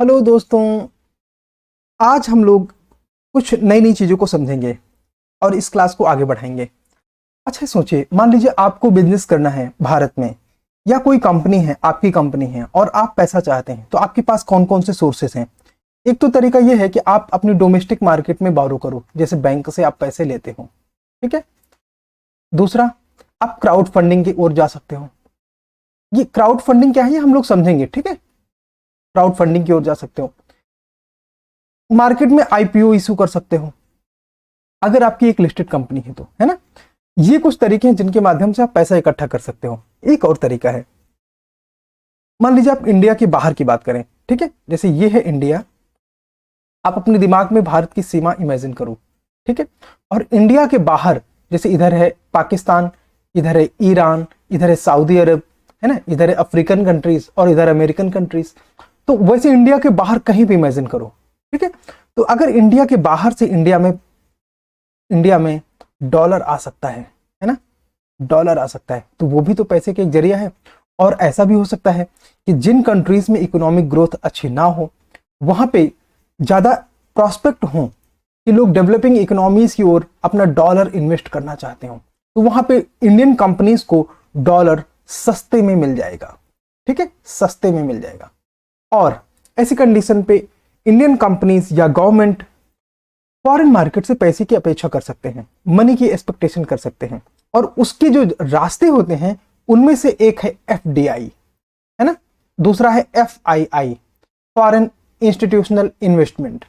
Hello दोस्तों। आज हम लोग कुछ नई नई चीज़ों को समझेंगे और इस क्लास को आगे बढ़ाएंगे। अच्छा सोचिए, मान लीजिए आपको बिजनेस करना है भारत में, या कोई कंपनी है, आपकी कंपनी है और आप पैसा चाहते हैं, तो आपके पास कौन कौन से सोर्सेस हैं। एक तो तरीका यह है कि आप अपनी डोमेस्टिक मार्केट में बोरो करो, जैसे बैंक से आप पैसे लेते हो, ठीक है। दूसरा, आप क्राउड फंडिंग की ओर जा सकते हो। ये क्राउड फंडिंग क्या है ये हम लोग समझेंगे, ठीक है। क्राउड फंडिंग की ओर जा सकते हो। मार्केट में आईपीओ इशू कर सकते हो अगर आपकी एक लिस्टेड कंपनी है तो, है ना। ये कुछ तरीके हैं जिनके माध्यम से आप पैसा इकट्ठा कर सकते हो। एक और तरीका है, मान लीजिए आप इंडिया के बाहर की बात करें, ठीक है। जैसे ये है इंडिया, आप अपने दिमाग में भारत की सीमा इमेजिन करो, ठीक है। और इंडिया के बाहर जैसे इधर है पाकिस्तान, इधर है ईरान, इधर है सऊदी अरब, है ना, इधर है अफ्रीकन कंट्रीज और इधर अमेरिकन कंट्रीज। तो वैसे इंडिया के बाहर कहीं भी इमेजिन करो, ठीक है। तो अगर इंडिया के बाहर से इंडिया में डॉलर आ सकता है ना, डॉलर आ सकता है, तो वो भी तो पैसे का एक जरिया है। और ऐसा भी हो सकता है कि जिन कंट्रीज में इकोनॉमिक ग्रोथ अच्छी ना हो, वहां पे ज्यादा प्रॉस्पेक्ट हो कि लोग डेवलपिंग इकोनॉमीज की ओर अपना डॉलर इन्वेस्ट करना चाहते हो, तो वहां पे इंडियन कंपनीज को डॉलर सस्ते में मिल जाएगा, ठीक है, सस्ते में मिल जाएगा। और ऐसी कंडीशन पे इंडियन कंपनीज या गवर्नमेंट फॉरेन मार्केट से पैसे की अपेक्षा कर सकते हैं, मनी की एक्सपेक्टेशन कर सकते हैं। और उसके जो रास्ते होते हैं उनमें से एक है एफडीआई, है ना, दूसरा है FII, foreign institutional investment,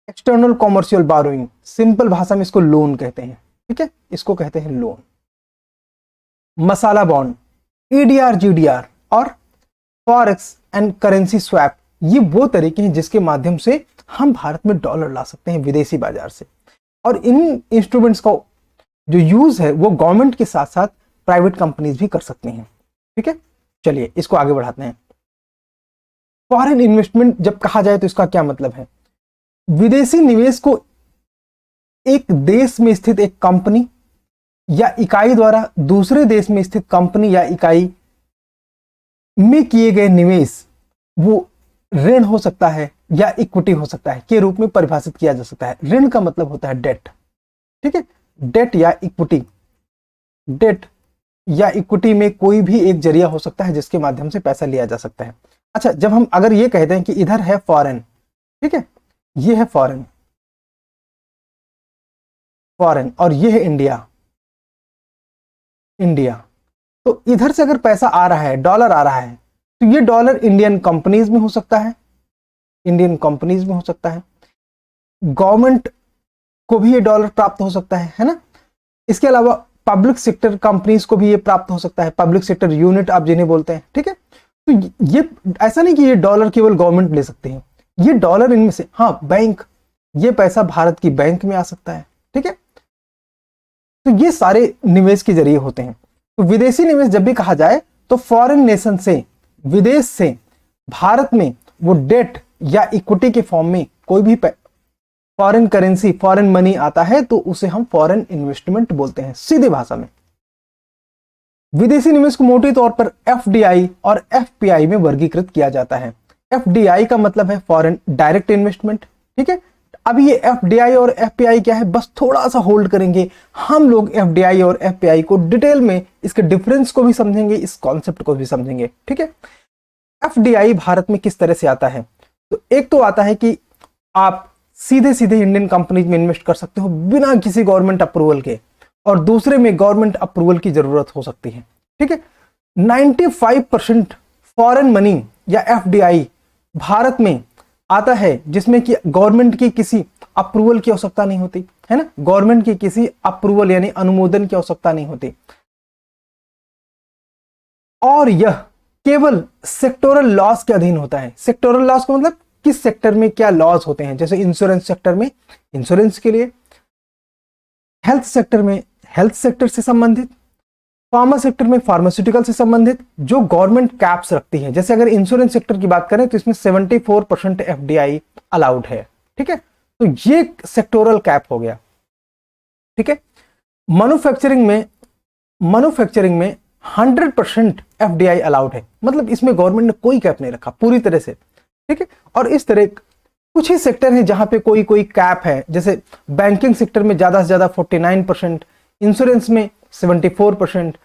external commercial borrowing, simple भाषा में इसको लोन कहते हैं, ठीक है, इसको कहते हैं लोन। मसाला बॉन्ड, ईडीआर, जीडीआर और फॉरेक्स एंड करेंसी स्वैप, ये वो तरीके हैं जिसके माध्यम से हम भारत में डॉलर ला सकते हैं विदेशी बाजार से। और इन इंस्ट्रूमेंट्स का जो यूज है वो गवर्नमेंट के साथ साथ प्राइवेट कंपनीज भी कर सकती हैं, ठीक है। चलिए इसको आगे बढ़ाते हैं। फॉरेन इन्वेस्टमेंट जब कहा जाए तो इसका क्या मतलब है? विदेशी निवेश को एक देश में स्थित एक कंपनी या इकाई द्वारा दूसरे देश में स्थित कंपनी या इकाई में किए गए निवेश, वो ऋण हो सकता है या इक्विटी हो सकता है, के रूप में परिभाषित किया जा सकता है। ऋण का मतलब होता है डेट, ठीक है, डेट या इक्विटी। डेट या इक्विटी में कोई भी एक जरिया हो सकता है जिसके माध्यम से पैसा लिया जा सकता है। अच्छा, जब हम अगर ये कहते हैं कि इधर है फॉरेन, ठीक है, ये है फॉरेन, फॉरेन और ये है इंडिया, इंडिया, तो इधर से अगर पैसा आ रहा है, डॉलर आ रहा है, तो ये डॉलर इंडियन कंपनीज में हो सकता है, इंडियन कंपनीज में हो सकता है। गवर्नमेंट को भी ये डॉलर प्राप्त हो सकता है ना। इसके अलावा पब्लिक सेक्टर कंपनीज को भी ये प्राप्त हो सकता है, पब्लिक सेक्टर यूनिट आप जिन्हें बोलते हैं, ठीक है। तो ये ऐसा नहीं कि ये डॉलर केवल गवर्नमेंट ले सकते हैं, ये डॉलर इनमें से, हाँ, बैंक, ये पैसा भारत की बैंक में आ सकता है, ठीक है। तो ये सारे निवेश के जरिए होते हैं। तो विदेशी निवेश जब भी कहा जाए तो फॉरेन नेशन से, विदेश से भारत में वो डेट या इक्विटी के फॉर्म में कोई भी फॉरेन करेंसी, फॉरेन मनी आता है तो उसे हम फॉरेन इन्वेस्टमेंट बोलते हैं, सीधी भाषा में। विदेशी निवेश को मोटे तौर पर एफडीआई और एफपीआई में वर्गीकृत किया जाता है। एफडीआई का मतलब है फॉरेन डायरेक्ट इन्वेस्टमेंट, ठीक है। अब ये एफडीआई और एफपीआई क्या है, बस थोड़ा सा होल्ड करेंगे, हम लोग एफडीआई और एफपीआई को डिटेल में, इसके डिफरेंस को भी समझेंगे, इस कॉन्सेप्ट को भी समझेंगे, ठीक है। एफडीआई भारत में किस तरह से आता है? तो एक तो आता है कि आप सीधे सीधे इंडियन कंपनीज में इन्वेस्ट कर सकते हो बिना किसी गवर्नमेंट अप्रूवल के, और दूसरे में गवर्नमेंट अप्रूवल की जरूरत हो सकती है, ठीक है। 95% फॉरेन मनी या एफडीआई भारत में आता है जिसमें कि गवर्नमेंट की किसी अप्रूवल की आवश्यकता नहीं होती, है ना, गवर्नमेंट की किसी अप्रूवल यानी अनुमोदन की आवश्यकता नहीं होती। और यह केवल सेक्टोरल लॉस के अधीन होता है। सेक्टोरल लॉस का मतलब किस सेक्टर में क्या लॉस होते हैं, जैसे इंश्योरेंस सेक्टर में इंश्योरेंस के लिए, हेल्थ सेक्टर में हेल्थ सेक्टर से संबंधित, फार्मा सेक्टर में फार्मास्यूटिकल से संबंधित, जो गवर्नमेंट कैप्स रखती है। जैसे अगर इंश्योरेंस सेक्टर की बात करें तो इसमें 74% एफडीआई अलाउड है, ठीक है। तो ये सेक्टोरल कैप हो गया, ठीक है। मैन्युफैक्चरिंग में 100% एफडीआई अलाउड है, मतलब इसमें गवर्नमेंट ने कोई कैप नहीं रखा पूरी तरह से। ठीक है। और इस तरह कुछ ही सेक्टर हैं जहां पे कोई कोई कैप है, जैसे बैंकिंग सेक्टर में ज़्यादा से ज़्यादा 49%, इंश्योरेंस में 74%,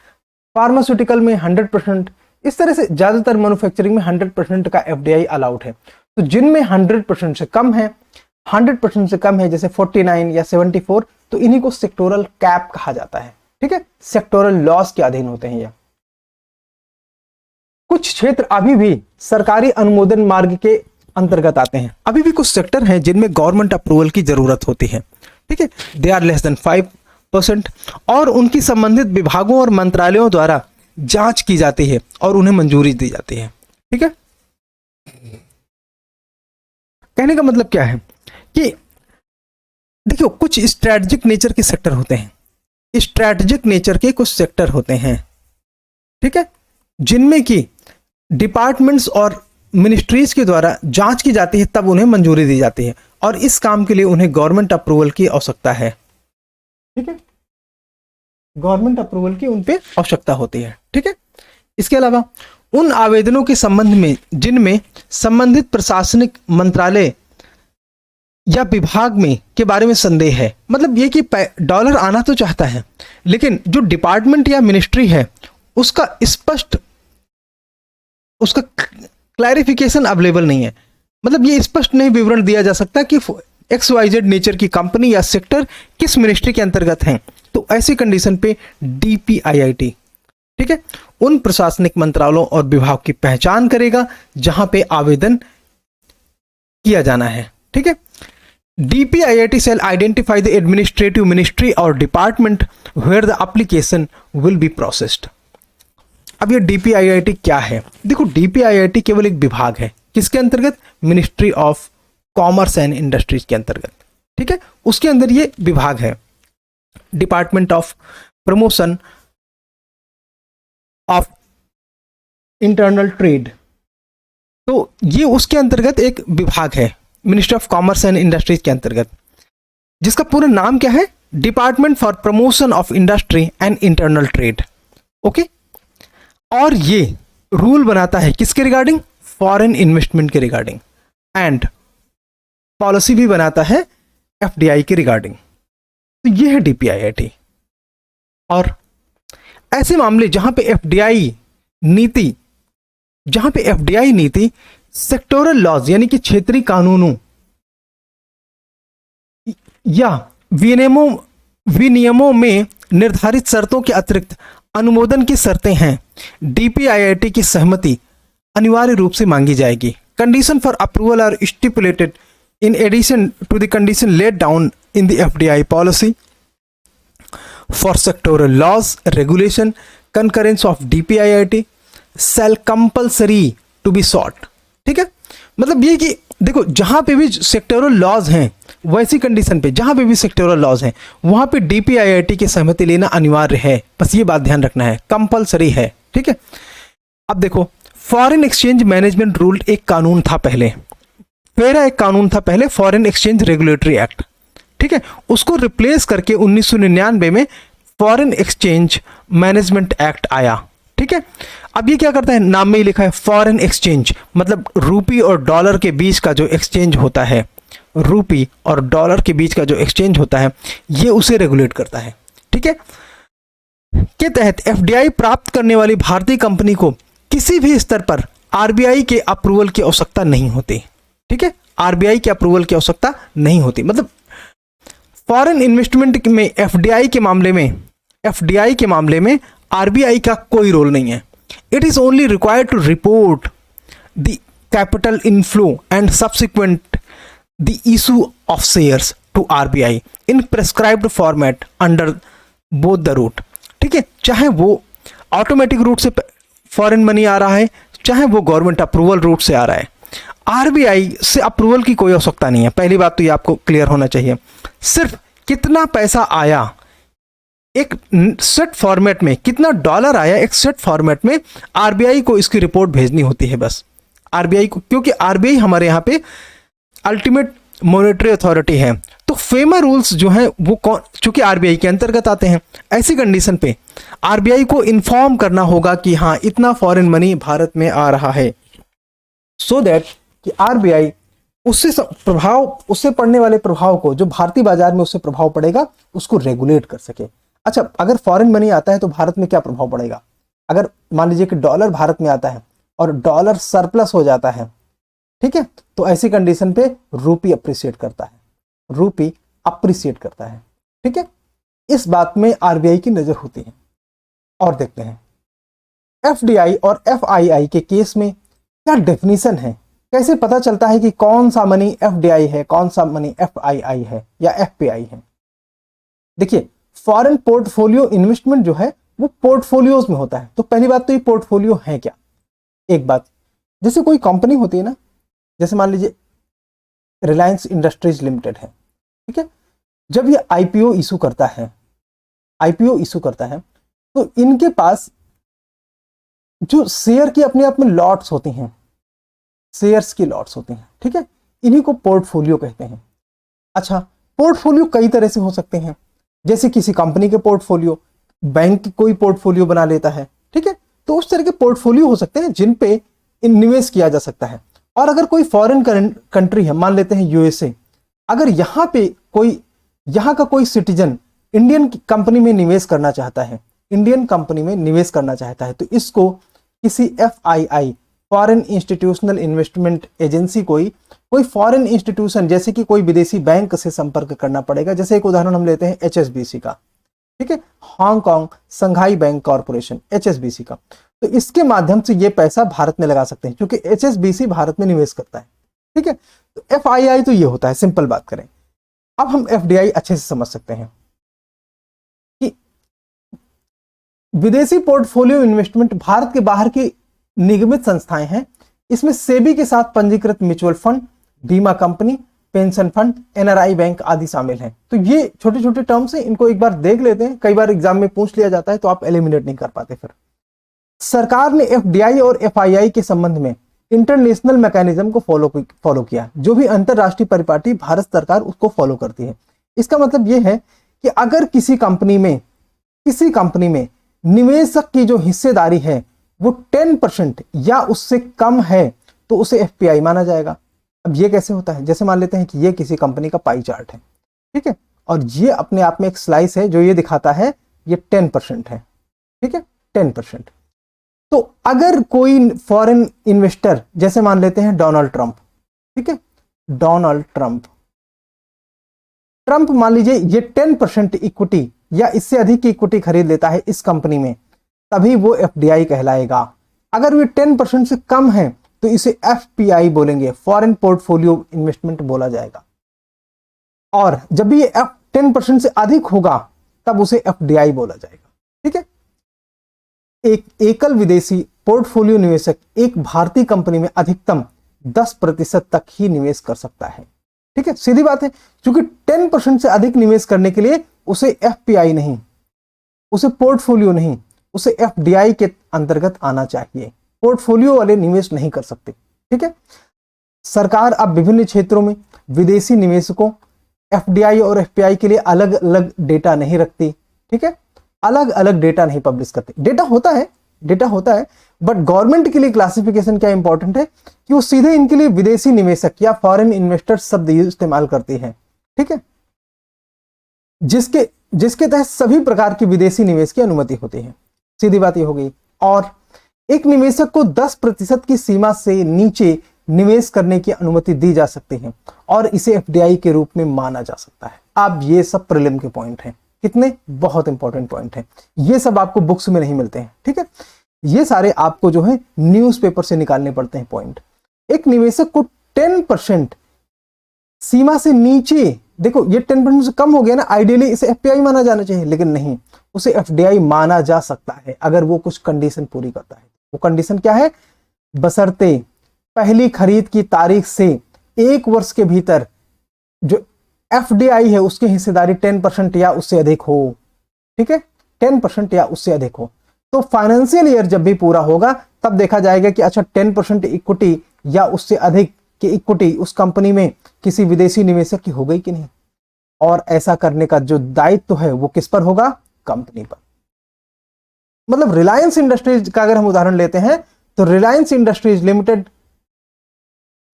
फार्मास्यूटिकल में 100%, इस तरह से ज़्यादातर मैन्युफैक्चरिंग में 100% का एफडीआई अलाउड है। तो जिनमें 100% से कम है, 100% से कम है, जैसे 49 या 74, तो इन्हीं को सेक्टोरल कैप कहा जाता है। ठीक है, सेक्टोरल लॉस के अधीन होते हैं। यह कुछ क्षेत्र अभी भी सरकारी अनुमोदन मार्ग के अंतर्गत आते हैं। अभी भी कुछ सेक्टर हैं जिनमें गवर्नमेंट अप्रूवल की जरूरत होती है। ठीक है, दे आर लेस देन 5% और उनकी संबंधित विभागों और मंत्रालयों द्वारा जांच की जाती है और उन्हें मंजूरी दी जाती है। ठीक है, कहने का मतलब क्या है कि देखियो, कुछ स्ट्रैटेजिक नेचर के सेक्टर होते हैं, स्ट्रैटेजिक नेचर के कुछ सेक्टर होते हैं, ठीक है, जिनमें कि डिपार्टमेंट्स और मिनिस्ट्रीज के द्वारा जांच की जाती है, तब उन्हें मंजूरी दी जाती है और इस काम के लिए उन्हें गवर्नमेंट अप्रूवल की आवश्यकता है। ठीक है, गवर्नमेंट अप्रूवल की उन पे आवश्यकता होती है। ठीक है, इसके अलावा उन आवेदनों के संबंध में जिनमें संबंधित प्रशासनिक मंत्रालय या विभाग में के बारे में संदेह है, मतलब ये कि डॉलर आना तो चाहता है लेकिन जो डिपार्टमेंट या मिनिस्ट्री है उसका क्लैरिफिकेशन अवेलेबल नहीं है, मतलब ये स्पष्ट नहीं विवरण दिया जा सकता कि XYZ नेचर की कंपनी या सेक्टर किस मिनिस्ट्री के अंतर्गत हैं, तो ऐसी कंडीशन पे DPIIT, ठीक है, उन प्रशासनिक मंत्रालयों और विभाग की पहचान करेगा जहां पे आवेदन किया जाना है। ठीक है, DPIIT shall identify the administrative ministry or department where the application will be processed। अब ये DPIIT क्या है? देखो, DPIIT केवल एक विभाग है, किसके अंतर्गत? Ministry of commerce and industries के अंतर्गत। ठीक है, उसके अंदर ये विभाग है, department of promotion of internal trade, तो ये उसके अंतर्गत एक विभाग है, ministry of commerce and industries के अंतर्गत, जिसका पूरा नाम क्या है? Department for promotion of industry and internal trade. Okay, और ये रूल बनाता है किसके रिगार्डिंग? फॉरेन इन्वेस्टमेंट के रिगार्डिंग, एंड पॉलिसी भी बनाता है FDI के रिगार्डिंग। तो ये है DPIIT। और ऐसे मामले जहां पे FDI नीति सेक्टोरल लॉज यानी कि क्षेत्रीय कानूनों या विनियमों में निर्धारित शर्तों के अतिरिक्त अनुमोदन की शर्तें हैं, DPIIT की सहमति अनिवार्य रूप से मांगी जाएगी। Condition for approval are stipulated in addition to the condition laid down in the FDI policy for sectoral laws regulation concurrence of DPIIT cell compulsory to be sought. ठीक है, मतलब ये कि देखो, जहां पे भी सेक्टोरल लॉज हैं, वैसी कंडीशन पे जहां पे भी सेक्टोरल लॉज हैं वहां पे DPIIT की सहमति लेना अनिवार्य है, बस ये बात ध्यान रखना है, कंपल्सरी है। ठीक है, अब देखो, फॉरेन एक्सचेंज मैनेजमेंट रूल एक कानून था पहले, फेरा एक कानून था पहले, फॉरेन एक्सचेंज रेगुलेटरी एक्ट। ठीक है, उसको रिप्लेस करके 1999 में फॉरेन एक्सचेंज मैनेजमेंट एक्ट आया। ठीक है, अब ये क्या करता है? नाम में ही लिखा है फॉरेन एक्सचेंज, मतलब रूपी और डॉलर के बीच का जो एक्सचेंज होता है, रूपी और डॉलर के बीच का जो एक्सचेंज होता है, ये उसे रेगुलेट करता है। ठीक है, के तहत FDI प्राप्त करने वाली भारतीय कंपनी को किसी भी स्तर पर RBI के अप्रूवल की आवश्यकता नहीं होती। ठीक है, RBI के अप्रूवल की आवश्यकता नहीं होती, मतलब फॉरेन इन्वेस्टमेंट में FDI के मामले में RBI का कोई रोल नहीं है। It is only required to report the capital inflow and subsequent the issue of shares to RBI in prescribed format under both the route. ठीक है, चाहे वो ऑटोमेटिक रूट से फॉरेन मनी आ रहा है, चाहे वो गवर्नमेंट अप्रूवल रूट से आ रहा है, RBI से अप्रूवल की कोई आवश्यकता नहीं है। पहली बात तो ये आपको क्लियर होना चाहिए। सिर्फ कितना पैसा आया एक सेट फॉर्मेट में, कितना डॉलर आया एक सेट फॉर्मेट में, RBI को इसकी रिपोर्ट भेजनी होती है बस। RBI को, क्योंकि RBI हमारे यहाँ पे अल्टीमेट मॉनेटरी अथॉरिटी है, तो फेमा रूल्स जो हैं वो चूंकि RBI के अंतर्गत आते हैं, ऐसी कंडीशन पे RBI को इन्फॉर्म करना होगा कि हाँ, इतना फॉरेन मनी भारत में आ रहा है, सो दैट कि आरबीआई उससे पड़ने वाले प्रभाव को, जो भारतीय बाजार में उससे प्रभाव पड़ेगा, उसको रेगुलेट कर सके। अच्छा, अगर फॉरेन मनी आता है तो भारत में क्या प्रभाव पड़ेगा? अगर मान लीजिए कि डॉलर भारत में आता है और डॉलर सरप्लस हो जाता है, ठीक है, तो ऐसी कंडीशन पे रूपी अप्रिशिएट करता है, रूपी अप्रिशिएट करता है, ठीक है। इस बात में आरबीआई की नजर होती है। और देखते हैं एफडीआई और एफआईआई के केस में क्या डेफिनेशन है, कैसे पता चलता है कि कौन सा मनी एफडीआई है, कौन सा मनी एफआईआई है या एफपीआई है। देखिए, फॉरेन पोर्टफोलियो इन्वेस्टमेंट जो है वो पोर्टफोलियोज में होता है। तो पहली बात तो ये पोर्टफोलियो है क्या? एक बात, जैसे कोई कंपनी होती है ना, जैसे मान लीजिए रिलायंस इंडस्ट्रीज लिमिटेड है, ठीक है, जब ये आईपीओ इशू करता है, आईपीओ इशू करता है, तो इनके पास जो शेयर की अपने आप में लॉट्स होती हैं, शेयर्स की लॉट्स होती हैं, ठीक है, इन्हीं को पोर्टफोलियो कहते हैं। अच्छा, पोर्टफोलियो कई तरह से हो सकते हैं, जैसे किसी कंपनी के पोर्टफोलियो, बैंक कोई पोर्टफोलियो बना लेता है, ठीक है, तो उस तरह के पोर्टफोलियो हो सकते हैं जिन पे निवेश किया जा सकता है। और अगर कोई फॉरेन कंट्री है, मान लेते हैं यूएसए, अगर यहाँ पे यहाँ का कोई सिटीजन इंडियन कंपनी में निवेश करना चाहता है, इंडियन कंपनी में निवेश करना चाहता है, तो इसको किसी FII, foreign institutional investment agency, कोई फॉरेन इंस्टीट्यूशन जैसे कि कोई विदेशी बैंक से संपर्क करना पड़ेगा। जैसे एक उदाहरण हम लेते हैं एचएसबीसी का, ठीक है, हांगकांग संघाई बैंक कॉर्पोरेशन, एचएसबीसी का। तो इसके माध्यम से ये पैसा भारत में लगा सकते हैं, क्योंकि एचएसबीसी भारत में निवेश करता है, ठीक है। तो एफआईआई तो ये होता है, सिंपल बात करें। अब हम एफडीआई अच्छे से समझ सकते हैं कि विदेशी पोर्टफोलियो इन्वेस्टमेंट भारत के बाहर की निगमित संस्थाएं हैं। इसमें सेबी के साथ पंजीकृत म्यूचुअल फंड, बीमा company, pension fund, NRI bank आदि शामिल हैं। तो ये छोटे छोटे टर्म्स हैं, इनको एक बार देख लेते हैं, कई बार एग्जाम में पूछ लिया जाता है तो आप एलिमिनेट नहीं कर पाते। फिर सरकार ने एफडीआई और एफआईआई के संबंध में इंटरनेशनल मैकेनिज्म को फॉलो किया। जो भी अंतरराष्ट्रीय परिपाटी भारत सरकार उसको फॉलो करती है। इसका मतलब यह है कि अगर किसी कंपनी में निवेशक की जो हिस्सेदारी है वो 10% या उससे कम है तो उसे एफपीआई माना जाएगा। अब ये कैसे होता है? जैसे मान लेते हैं कि ये किसी कंपनी का पाई चार्ट है, ठीक है, और ये अपने आप में एक स्लाइस है जो ये दिखाता है ये 10% है, ठीक है, 10%। तो अगर कोई फॉरेन इन्वेस्टर, जैसे मान लेते हैं डोनाल्ड ट्रंप, ठीक है, डोनाल्ड ट्रंप मान लीजिए ये 10% इक्विटी या इससे अधिक की इक्विटी खरीद लेता है इस कंपनी में, तभी वो एफडीआई कहलाएगा। अगर वो 10% से कम है तो इसे एफपीआई बोलेंगे, फॉरेन पोर्टफोलियो इन्वेस्टमेंट बोला जाएगा। और जब भी ये 10% से अधिक होगा तब उसे एफडीआई बोला जाएगा, ठीक है। एक एकल विदेशी पोर्टफोलियो निवेशक एक भारतीय कंपनी में अधिकतम 10% तक ही निवेश कर सकता है, ठीक है, सीधी बात है। क्योंकि 10% से अधिक निवेश करने के लिए उसे एफपीआई नहीं, उसे पोर्टफोलियो नहीं, उसे एफडीआई के अंतर्गत आना चाहिए। पोर्टफोलियो वाले निवेश नहीं कर सकते, ठीक है। सरकार अब विभिन्न क्षेत्रों में विदेशी निवेशकों, एफडीआई और एफपीआई के लिए अलग अलग डेटा नहीं रखती, ठीक है, अलग अलग डेटा नहीं पब्लिश करते। डेटा होता है, बट गवर्नमेंट के लिए क्लासिफिकेशन क्या इंपॉर्टेंट है कि वो सीधे इनके लिए विदेशी निवेशक या फॉरेन इन्वेस्टर शब्द इस्तेमाल करती है, ठीक है, जिसके तहत सभी प्रकार के विदेशी निवेश की अनुमति होती है। सीधी बात ये हो गई। और एक निवेशक को 10% की सीमा से नीचे निवेश करने की अनुमति दी जा सकती है और इसे एफडीआई के रूप में माना जा सकता है। अब ये सब प्रीलिम के पॉइंट हैं, कितने बहुत इंपॉर्टेंट पॉइंट हैं, ये सब आपको बुक्स में नहीं मिलते हैं, ठीक है, ये सारे आपको जो है न्यूज़पेपर से निकालने पड़ते हैं पॉइंट। एक निवेशक को 10% सीमा से नीचे, देखो ये 10% से कम हो गया ना, आइडियली इसे एफपीआई माना जाना चाहिए, लेकिन नहीं, उसे एफडीआई माना जा सकता है अगर वो कुछ कंडीशन पूरी करता है। वो कंडीशन क्या है? बशर्ते पहली खरीद की तारीख से 1 वर्ष के भीतर जो एफडीआई है उसकी हिस्सेदारी 10% या उससे अधिक हो, ठीक है, 10% या उससे अधिक हो। तो फाइनेंशियल ईयर जब भी पूरा होगा तब देखा जाएगा कि अच्छा 10% इक्विटी या उससे अधिक की इक्विटी उस कंपनी में किसी विदेशी निवेशक की हो गई कि नहीं। और ऐसा करने का जो दायित्व है वो किस पर होगा? कंपनी पर। मतलब रिलायंस इंडस्ट्रीज का अगर हम उदाहरण लेते हैं तो रिलायंस इंडस्ट्रीज लिमिटेड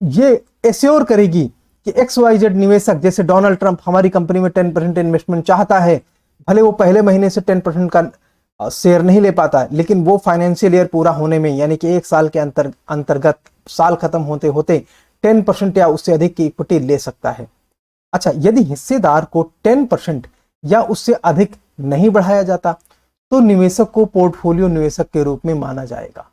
ये एश्योर करेगी कि XYZ निवेशक, जैसे डोनाल्ड ट्रंप हमारी कंपनी में 10% इन्वेस्टमेंट चाहता है, भले वो पहले महीने से 10% का शेयर नहीं ले पाता, लेकिन वो फाइनेंशियल ईयर पूरा होने में, यानी कि एक साल के अंतर्गत साल खत्म होते होते 10% या उससे अधिक की इक्विटी ले सकता है। अच्छा, यदि हिस्सेदार को 10% या उससे अधिक नहीं बढ़ाया जाता तो निवेशक को पोर्टफोलियो निवेशक के रूप में माना जाएगा,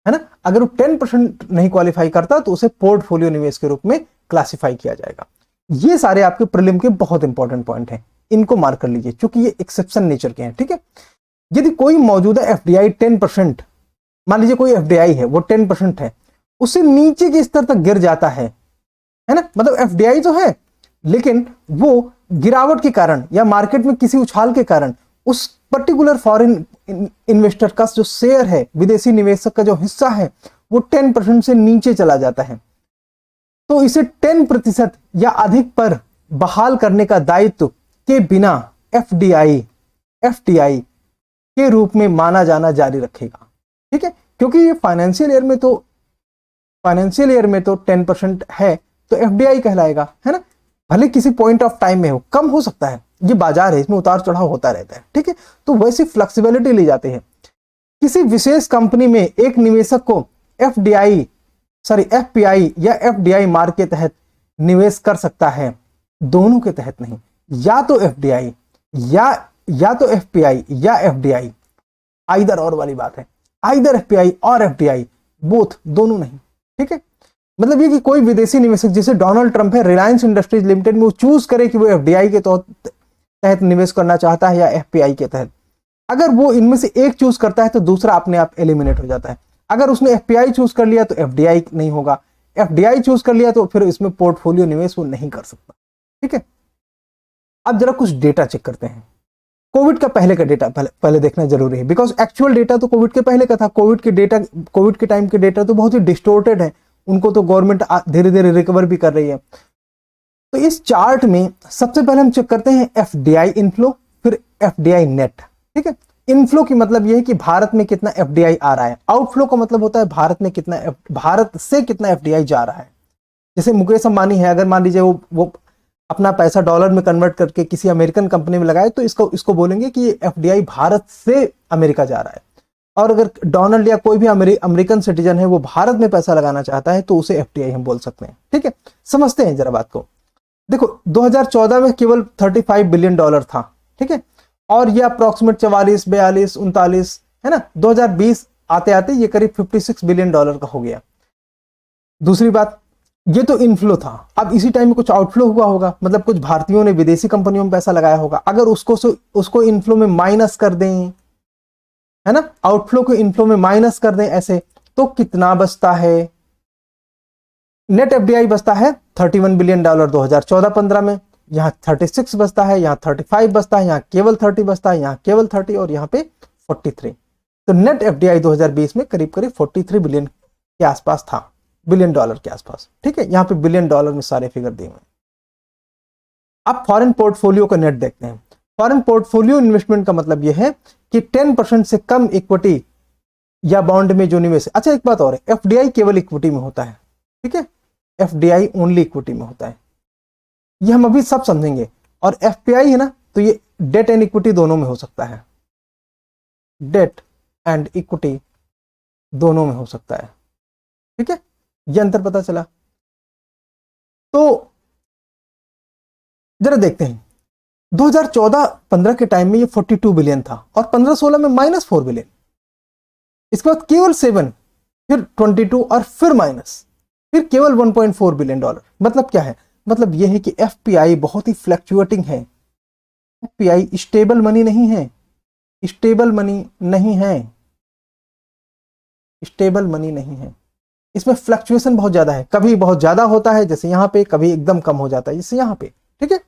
है ना। अगर वो 10% नहीं क्वालिफाई करता तो उसे पोर्टफोलियो निवेश के रूप में क्लासिफाई किया जाएगा। ये सारे आपके प्रीलिम के बहुत इंपॉर्टेंट पॉइंट हैं, इनको मार्क कर लीजिए क्योंकि ये एक्सेप्शन नेचर के हैं, ठीक है। यदि कोई मौजूदा एफडीआई 10%, मान लीजिए कोई एफडीआई है वो 10% है, उससे नीचे के स्तर तक गिर जाता है ना, मतलब एफडीआई तो है लेकिन वो गिरावट के कारण या मार्केट में किसी उछाल के कारण उस पर्टिकुलर फॉरेन इन्वेस्टर का जो शेयर है, विदेशी निवेशक का जो हिस्सा है, वो 10% से नीचे चला जाता है, तो इसे 10% या अधिक पर बहाल करने का दायित्व के बिना एफडीआई के रूप में माना जाना जारी रखेगा, ठीक है। क्योंकि ये फाइनेंशियल ईयर में तो 10% है तो एफडीआई कहलाएगा, है ना। भले किसी पॉइंट ऑफ टाइम में हो, कम हो सकता है, ये बाजार है, इसमें उतार चढ़ाव होता रहता है, ठीक है। तो वैसी फ्लेक्सिबिलिटी ली जाती है। किसी विशेष कंपनी में एक निवेशक को एफपीआई या एफडीआई मार्क के तहत निवेश कर सकता है, दोनों के तहत नहीं। या तो एफडीआई या तो एफपीआई या एफडीआई, आइदर और वाली बात है, आइदर एफपीआई और एफडीआई, बोथ, दोनों नहीं, ठीक है। मतलब ये कि कोई विदेशी निवेशक, जैसे डोनाल्ड ट्रंप है, रिलायंस इंडस्ट्रीज लिमिटेड में, वो चूज करे कि वो एफडीआई के तहत निवेश करना चाहता है या एफपीआई के तहत। अगर वो इनमें से एक चूज करता है तो दूसरा अपने आप एलिमिनेट हो जाता है। अगर उसने एफपीआई चूज कर लिया तो एफडीआई नहीं होगा, एफडीआई चूज कर लिया तो फिर इसमें पोर्टफोलियो निवेश वो नहीं कर सकता, ठीक है। अब जरा कुछ डेटा चेक करते हैं। कोविड का पहले का डेटा पहले देखना जरूरी है, बिकॉज एक्चुअल डेटा तो कोविड के पहले का था। कोविड के टाइम के डेटा तो बहुत ही डिस्टोर्टेड है, उनको तो गवर्नमेंट धीरे धीरे रिकवर भी कर रही है। तो इस चार्ट में सबसे पहले हम चेक करते हैं एफडीआई इनफ्लो, फिर एफडीआई नेट, ठीक है। इनफ्लो की मतलब यह है कि भारत में कितना एफडीआई आ रहा है, आउटफ्लो का मतलब होता है भारत से कितना एफडीआई जा रहा है। जैसे मुकेश अंबानी है, अगर मान लीजिए वो अपना पैसा डॉलर में कन्वर्ट करके किसी अमेरिकन कंपनी में लगाए तो इसको बोलेंगे कि ये एफडीआई भारत से अमेरिका जा रहा है। और अगर डोनाल्ड या कोई भी अमेरिकन सिटीजन है वो भारत में पैसा लगाना चाहता है तो उसे एफडीआई हम बोल सकते हैं, ठीक है। समझते हैं जरा बात को। देखो 2014 में केवल $35 बिलियन था, ठीक है, और ये अप्रोक्सीमेट 44, 42, 39, है ना। 2020 आते आते ये करीब $56 बिलियन का हो गया। दूसरी बात, ये तो इनफ्लो था। अब इसी टाइम में कुछ आउटफ्लो हुआ होगा, मतलब कुछ भारतीयों ने विदेशी कंपनियों में पैसा लगाया होगा। अगर उसको इनफ्लो में माइनस कर दें, है ना, आउटफ्लो को इनफ्लो में माइनस कर दें ऐसे, तो कितना बचता है? नेट एफडीआई बचता है $31 बिलियन 2014-15 में, यहां 36 बचता है, यहां 35 बचता है, यहां केवल 30 बचता है, यहां केवल 30 और यहां पे 43। तो नेट एफडीआई 2020 में करीब करीब 43 बिलियन के आसपास था, बिलियन डॉलर के आसपास, ठीक है। यहां पे बिलियन डॉलर में सारे फिगर दिए हुए। अब फॉरेन पोर्टफोलियो का नेट देखते हैं। फॉरेन पोर्टफोलियो इन्वेस्टमेंट का मतलब यह है कि 10% से कम इक्विटी या बॉन्ड में जो निवेश। अच्छा, एक बात और है, एफडीआई केवल इक्विटी में होता है, ठीक है, एफडीआई ओनली इक्विटी में होता है, ये हम अभी सब समझेंगे। और एफपीआई है ना, तो ये डेट एंड इक्विटी दोनों में हो सकता है, डेट एंड इक्विटी दोनों में हो सकता है, ठीक है, ये अंतर पता चला। तो जरा देखते हैं, 2014-15 के टाइम में ये 42 बिलियन था और 15-16 में -4 बिलियन, इसके बाद केवल 7, फिर 22 और फिर माइनस, फिर केवल $1.4 बिलियन। मतलब क्या है? मतलब यह है कि एफपीआई बहुत ही फ्लक्चुएटिंग है, एफपीआई स्टेबल मनी नहीं है, स्टेबल मनी नहीं है, स्टेबल मनी नहीं है। इसमें फ्लक्चुएशन बहुत ज्यादा है, कभी बहुत ज्यादा होता है जैसे यहाँ पे, कभी एकदम कम हो जाता है जैसे यहाँ पे, ठीक है।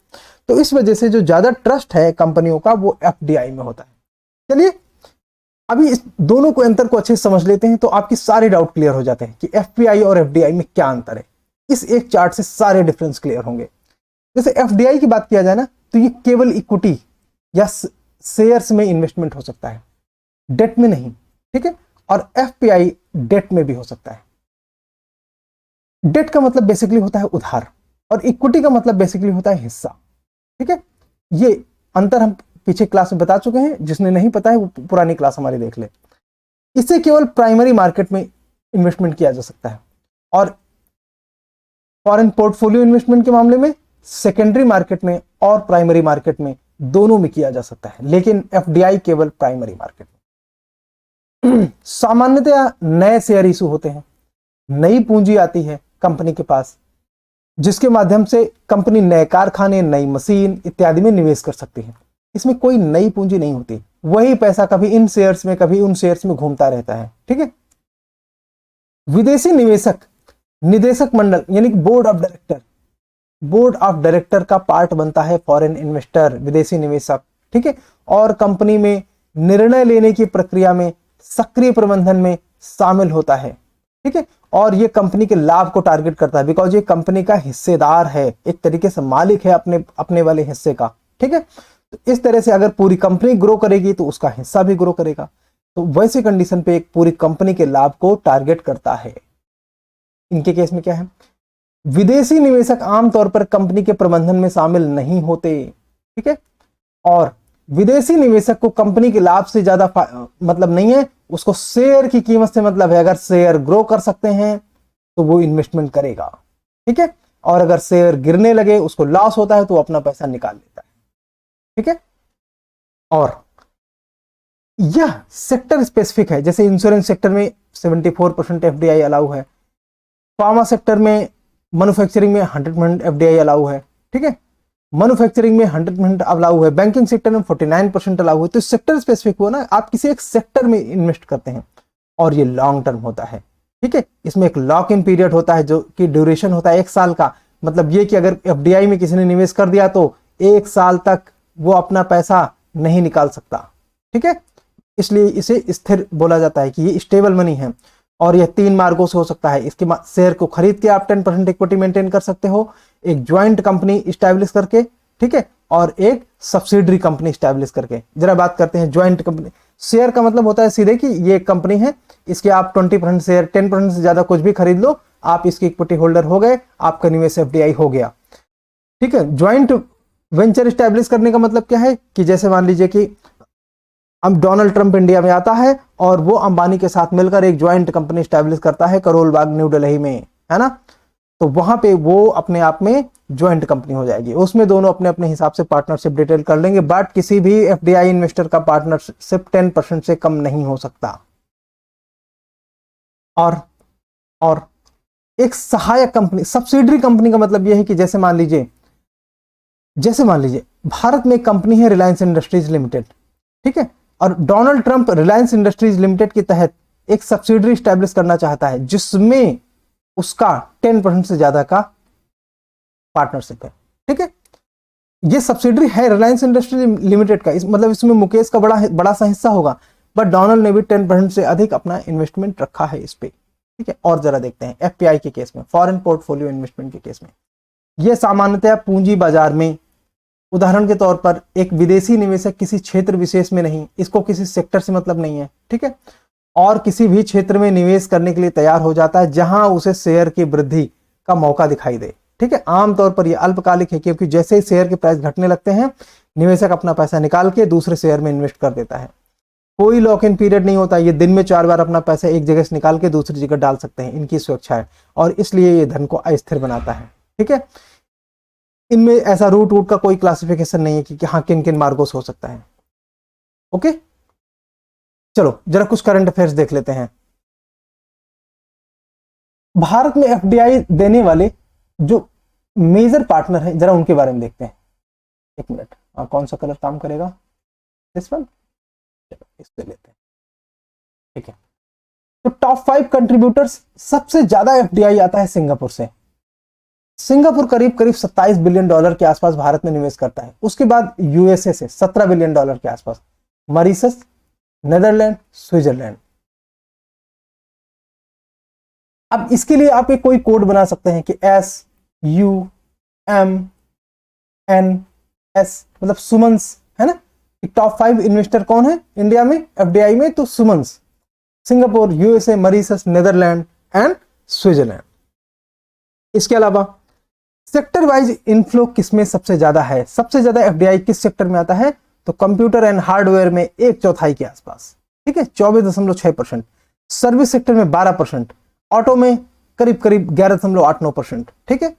तो इस वजह से जो ज्यादा ट्रस्ट है कंपनियों का वो एफडीआई में होता है। चलिए अभी इस दोनों को अंतर को अच्छे से समझ लेते हैं तो आपके सारे डाउट क्लियर हो जाते हैं कि एफपीआई और एफडीआई में क्या अंतर है। इस एक चार्ट से सारे डिफरेंस क्लियर होंगे। जैसे एफडीआई की बात किया जाए ना, तो ये केवल इक्विटी या शेयर्स में इन्वेस्टमेंट हो सकता है, डेट में नहीं, ठीक है। और एफपीआई डेट में भी हो सकता है। डेट का मतलब बेसिकली होता है उधार, और इक्विटी का मतलब बेसिकली होता है हिस्सा। ठीक है, ये अंतर हम पीछे क्लास में बता चुके हैं, जिसने नहीं पता है वो पुरानी क्लास हमारी देख ले। इससे केवल प्राइमरी मार्केट में इन्वेस्टमेंट किया जा सकता है, और फॉरेन पोर्टफोलियो इन्वेस्टमेंट के मामले में सेकेंडरी मार्केट में और प्राइमरी मार्केट में दोनों में किया जा सकता है, लेकिन एफडीआई केवल प्राइमरी मार्केट में। सामान्यतया नए शेयर इशू होते हैं, नई पूंजी आती है कंपनी के पास, जिसके माध्यम से कंपनी नए कारखाने, नई मशीन इत्यादि में निवेश कर सकती है। इसमें कोई नई पूंजी नहीं होती, वही पैसा कभी इन शेयर्स में कभी उन शेयर्स में घूमता रहता है। ठीक है, विदेशी निवेशक निदेशक मंडल यानी बोर्ड ऑफ डायरेक्टर का पार्ट बनता है फॉरेन इन्वेस्टर, विदेशी निवेशक। ठीक है, और कंपनी में निर्णय लेने की प्रक्रिया में सक्रिय प्रबंधन में शामिल होता है। ठीक है, और ये कंपनी के लाभ को टारगेट करता है, बिकॉज ये कंपनी का हिस्सेदार है, एक तरीके से मालिक है अपने वाले हिस्से का। ठीक है, तो इस तरह से अगर पूरी कंपनी ग्रो करेगी तो उसका हिस्सा भी ग्रो करेगा, तो वैसे कंडीशन पे एक पूरी कंपनी के लाभ को टारगेट करता है। इनके केस में क्या है, विदेशी निवेशक आमतौर पर कंपनी के प्रबंधन में शामिल नहीं होते। ठीक है, और विदेशी निवेशक को कंपनी के लाभ से ज्यादा मतलब नहीं है, उसको शेयर की कीमत से मतलब है। अगर शेयर ग्रो कर सकते हैं तो वो इन्वेस्टमेंट करेगा। ठीक है, और अगर शेयर गिरने लगे, उसको लॉस होता है, तो वो अपना पैसा निकाल लेता है। ठीक है, और यह सेक्टर स्पेसिफिक है, जैसे इंश्योरेंस सेक्टर में 74% एफडीआई अलाउ है, फार्मा सेक्टर में, मैन्युफैक्चरिंग में 100% एफडीआई अलाउ है। ठीक है, मैन्युफैक्चरिंग में 100% अलाउ है, बैंकिंग सेक्टर में 49% अलाउ है। तो सेक्टर स्पेसिफिक हुआ ना, आप किसी एक सेक्टर में इन्वेस्ट करते हैं, और ये लॉन्ग टर्म होता है। ठीक है, इसमें एक लॉक इन पीरियड होता है जो कि ड्यूरेशन होता है 1 साल का। मतलब ये कि अगर एफडीआई में किसी ने निवेश कर दिया तो 1 साल तक वो अपना पैसा नहीं निकाल सकता। ठीक है, इसलिए इसे स्थिर बोला जाता है कि ये स्टेबल मनी है, और यह 3 मार्गों से हो सकता है। इसके शेयर को खरीद के आप 10% इक्विटी मेंटेन कर सकते हो, एक ज्वाइंट कंपनी स्टैब्लिश करके। ठीक है, और एक सब्सिडरी कंपनी स्टैब्लिश करके। जरा बात करते हैं ज्वाइंट कंपनी। शेयर का मतलब होता है सीधे कि ये एक कंपनी है, इसके आप 20% शेयर, 10% से ज्यादा कुछ भी खरीद लो, आप इसके इक्विटी होल्डर हो गए, आपका निवेश एफडीआई हो गया। ठीक है, ज्वाइंट वेंचर स्टैब्लिश करने का मतलब क्या है कि जैसे मान लीजिए कि अब डोनाल्ड ट्रंप इंडिया में आता है और वो अंबानी के साथ मिलकर एक ज्वाइंट कंपनी स्टैब्लिश करता है करोल बाग न्यू दिल्ली में, है ना। तो वहां पे वो अपने आप में ज्वाइंट कंपनी हो जाएगी, उसमें दोनों अपने अपने हिसाब से पार्टनरशिप डिटेल कर लेंगे, बट किसी भी एफडीआई इन्वेस्टर का पार्टनरशिप 10% से कम नहीं हो सकता। और एक सहायक कंपनी, सब्सिडरी कंपनी का मतलब यह है कि जैसे मान लीजिए भारत में एक कंपनी है रिलायंस इंडस्ट्रीज लिमिटेड। ठीक है, और Donald Trump Reliance industries limited के तहत एक सब्सिडरी स्टैब्लिश करना चाहता है जिसमें उसका 10% से ज्यादा का पार्टनरशिप है। ठीक है, ये सब्सिडरी है रिलायंस इंडस्ट्रीज लिमिटेड का, मतलब इसमें मुकेश का बड़ा सा हिस्सा होगा, बट डोनाल्ड ने भी 10% से अधिक अपना इन्वेस्टमेंट रखा है इस पे। ठीक है, और जरा देखते हैं एफपीआई के केस में, फॉरेन पोर्टफोलियो इन्वेस्टमेंट के केस में। यह सामान्यतः पूंजी बाजार में, उदाहरण के तौर पर एक विदेशी निवेशक किसी क्षेत्र विशेष में नहीं, इसको किसी सेक्टर से मतलब नहीं है। ठीक है, और किसी भी क्षेत्र में निवेश करने के लिए तैयार हो जाता है जहां उसे शेयर की वृद्धि का मौका दिखाई दे। ठीक है, आमतौर पर यह अल्पकालिक है, क्योंकि जैसे ही शेयर के प्राइस घटने लगते हैं निवेशक अपना पैसा निकाल के दूसरे शेयर में इन्वेस्ट कर देता है। कोई लॉक इन पीरियड नहीं होता, ये दिन में 4 बार अपना पैसा एक जगह से निकाल के दूसरी जगह डाल सकते हैं, इनकी स्वेच्छा है, और इसलिए ये धन को अस्थिर बनाता है। ठीक है, इनमें ऐसा रूट का कोई क्लासिफिकेशन नहीं है कि हाँ किन किन मार्गों से हो सकता है। ओके, चलो जरा कुछ करंट अफेयर्स देख लेते हैं। भारत में एफडीआई देने वाले जो मेजर पार्टनर हैं, जरा उनके बारे में देखते हैं। 1 मिनट, कौन सा कलर काम करेगा, दिस वन, चलो इससे लेते हैं। ठीक है, तो टॉप 5 कंट्रीब्यूटर्स, सबसे ज्यादा एफडीआई आता है सिंगापुर से। सिंगापुर करीब 27 बिलियन डॉलर के आसपास भारत में निवेश करता है। उसके बाद यूएसए से 17 बिलियन डॉलर के आसपास, मॉरिशस, नेदरलैंड, स्विट्जरलैंड। अब इसके लिए आप एक कोई कोड बना सकते हैं कि SUMNS, मतलब सुमन्स, है ना। टॉप 5 इन्वेस्टर कौन है इंडिया में एफडीआई में, तो सुमन्स, Singapore, USA, Mauritius, Netherland and Switzerland. इसके अलावा सेक्टर वाइज इनफ्लो किसमें सबसे ज्यादा है, सबसे ज्यादा एफडीआई किस सेक्टर में आता है, तो कंप्यूटर एंड हार्डवेयर में 1/4 के आसपास, ठीक है 24.6%, सर्विस सेक्टर में 12%, ऑटो में करीब करीब 11.89%, ठीक है।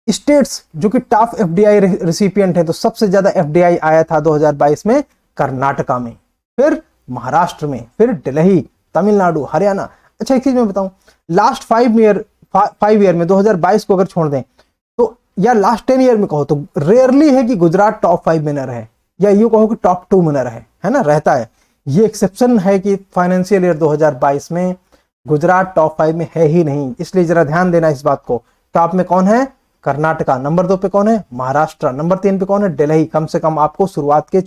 स्टेट्स जो कि टॉप एफडीआई रिसिपिएंट है, तो सबसे ज्यादा एफडीआई आया था 2022 में कर्नाटका में, फिर महाराष्ट्र में, फिर दिल्ली, तमिलनाडु, हरियाणा। अच्छा एक चीज मैं बताऊं, लास्ट 5 ईयर में 2022 को अगर छोड़ दें तो, या लास्ट 10 ईयर में कहो तो रेयरली है कि गुजरात टॉप 5 में न रहे, या यूं कहो कि टॉप 2 में न रहे, है ना, रहता है। ये एक्सेप्शन है कि फाइनेंशियल ईयर 2022 में गुजरात टॉप 5 में है ही नहीं, इसलिए जरा ध्यान देना इस बात को। टॉप में कौन है, कर्नाटका, नंबर 2 पे कौन है, महाराष्ट्र, नंबर 3 पे कौन है, दिल्ली। कम से कम आपको शुरुआत के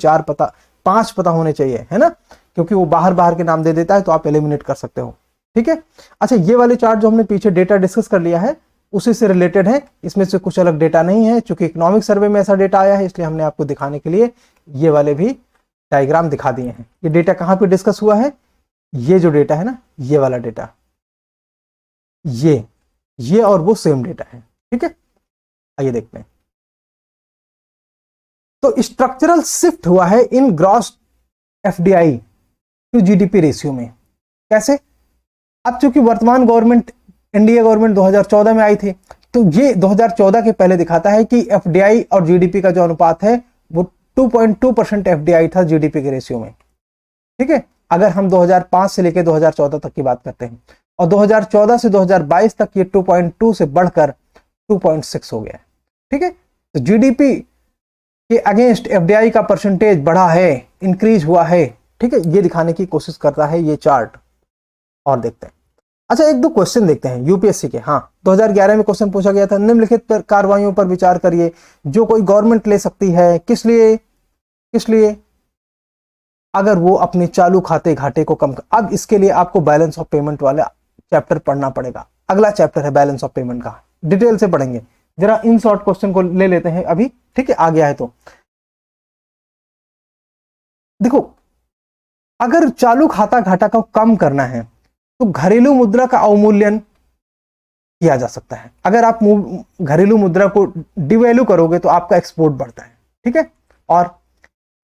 5 पता होने चाहिए, है ना, क्योंकि वो बाहर बाहर के नाम दे देता है तो आप एलिमिनेट कर सकते हो, ठीक है। अच्छा ये वाले चार्ट जो हमने पीछे डेटा डिस्कस कर लिया है उसी से रिलेटेड है, इसमें से कुछ अलग डेटा नहीं है, चूंकि इकोनॉमिक सर्वे में ऐसा डेटा आया है इसलिए हमने आपको दिखाने के लिए ये वाले भी डायग्राम दिखा दिए हैं। ये डेटा कहां पे डिस्कस हुआ है, ये जो डेटा है ना, ये वाला डेटा, ये और वो सेम डेटा है, ठीक है। आइए देखते हैं, तो स्ट्रक्चरल शिफ्ट हुआ है in gross FDI to GDP ratio में। कैसे, अब चूंकि वर्तमान गवर्नमेंट एनडीए गवर्नमेंट 2014 में आई थी, तो ये 2014 के पहले दिखाता है कि एफडीआई और जीडीपी का जो अनुपात है वो 2.2% एफडीआई था जीडीपी के रेशियो में, ठीक है। अगर हम 2005 से लेकर 2014 तक की बात करते हैं, और 2014 से 2022 तक ये 2.2 से बढ़कर 2.6 हो गया है, ठीक है। तो जीडीपी के अगेंस्ट एफडीआई का परसेंटेज बढ़ा है, इंक्रीज हुआ है, ठीक है, ये दिखाने की कोशिश करता है ये चार्ट। और देखते हैं, अच्छा एक दो क्वेश्चन देखते हैं यूपीएससी के। हाँ 2011 में क्वेश्चन पूछा गया था, निम्नलिखित कार्रवाइयों पर विचार करिए जो कोई गवर्नमेंट ले सकती है, किस लिए, अगर वो अपने चालू खाते घाटे को कम कर। अब इसके लिए आपको बैलेंस ऑफ पेमेंट वाला चैप्टर पढ़ना पड़ेगा, अगला चैप्टर है बैलेंस ऑफ पेमेंट का, डिटेल से पढ़ेंगे। जरा इन शॉर्ट क्वेश्चन को ले लेते हैं अभी, ठीक है, आ गया है तो देखो, अगर चालू खाता घाटा को कम करना है तो घरेलू मुद्रा का अवमूल्यन किया जा सकता है। अगर आप घरेलू मुद्रा को डिवैल्यू करोगे तो आपका एक्सपोर्ट बढ़ता है, ठीक है। और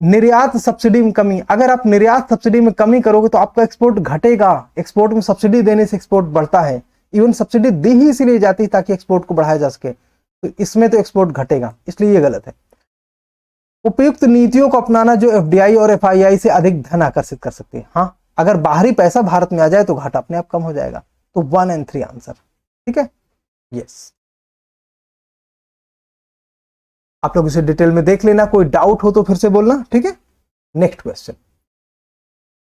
निर्यात सब्सिडी में कमी, अगर आप निर्यात सब्सिडी में कमी करोगे तो आपका एक्सपोर्ट घटेगा। एक्सपोर्ट में सब्सिडी देने से एक्सपोर्ट बढ़ता है, इवन सब्सिडी दी ही इसलिए जाती है ताकि एक्सपोर्ट को बढ़ाया जा सके, तो इसमें तो एक्सपोर्ट घटेगा, इसलिए ये गलत है। उपयुक्त नीतियों को अपनाना जो एफडीआई और एफआईआई से अधिक धन आकर्षित कर सकती है। हाँ अगर बाहरी पैसा भारत में आ जाए तो घाटा अपने आप कम हो जाएगा। तो 1 और 3 आंसर, ठीक है, यस। आप लोग इसे डिटेल में देख लेना, कोई डाउट हो तो फिर से बोलना, ठीक है। नेक्स्ट क्वेश्चन,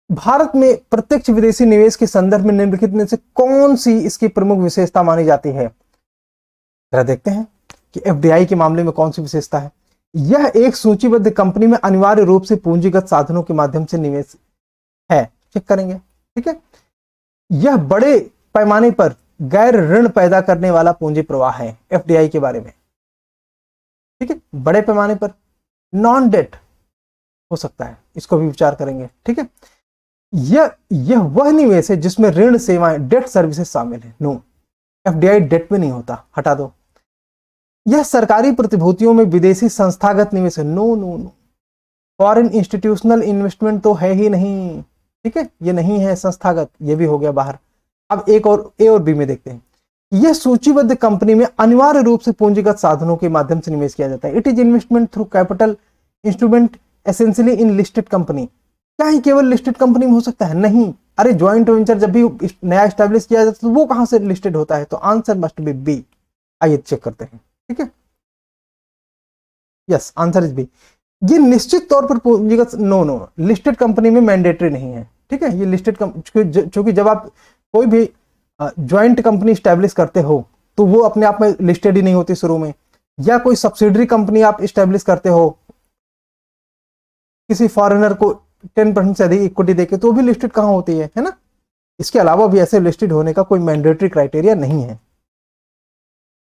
भारत में प्रत्यक्ष विदेशी निवेश के संदर्भ में निम्नलिखित में से कौन सी इसकी प्रमुख विशेषता मानी जाती है। जरा देखते हैं कि एफडीआई के मामले में कौन सी विशेषता है। यह एक सूचीबद्ध कंपनी में अनिवार्य रूप से पूंजीगत साधनों के माध्यम से निवेश है, चेक करेंगे, ठीक है। यह बड़े पैमाने पर गैर ऋण पैदा करने वाला पूंजी प्रवाह है एफडीआई के बारे में, ठीक है। बड़े पैमाने पर नॉन डेट हो सकता है, इसको भी विचार करेंगे, ठीक है। यह वह निवेश है जिसमें ऋण सेवाएं डेट सर्विसेज शामिल है। नो, एफडीआई डेट में नहीं होता, हटा दो। यह सरकारी प्रतिभूतियों में विदेशी संस्थागत निवेश है। No no no, foreign institutional investment तो है ही नहीं, ठीक है, ये नहीं है संस्थागत, ये भी हो गया बाहर। अब एक और ए और बी में देखते हैं। यह सूचीबद्ध कंपनी में अनिवार्य रूप से पूंजीगत साधनों के माध्यम से निवेश किया जाता है। It is investment through capital instrument essentially in listed company. क्या ही केवल लिस्टेड कंपनी में हो सकता है? नहीं, अरे ज्वाइंट वेंचर जब भी नया स्टैब्लिश किया जाता है तो वो कहां से लिस्टेड होता है, तो आंसर मस्ट बी बी। आइए चेक करते हैं, ठीक है, यस आंसर इज बी। ये निश्चित तौर पर पूंजीगत, नो नो, लिस्टेड कंपनी में मैंडेटरी नहीं है, ठीक है। ये लिस्टेड चूंकि जब आप कोई भी ज्वाइंट कंपनी स्टैब्लिश करते हो तो वो अपने आप में लिस्टेड ही नहीं होती शुरू में, या कोई सब्सिडरी कंपनी आप स्टैब्लिश करते हो किसी फॉरेनर को 10% से अधिक इक्विटी देके, तो भी लिस्टेड कहां होती है ना। इसके अलावा भी ऐसे लिस्टेड होने का कोई मैंडेटरी क्राइटेरिया नहीं है।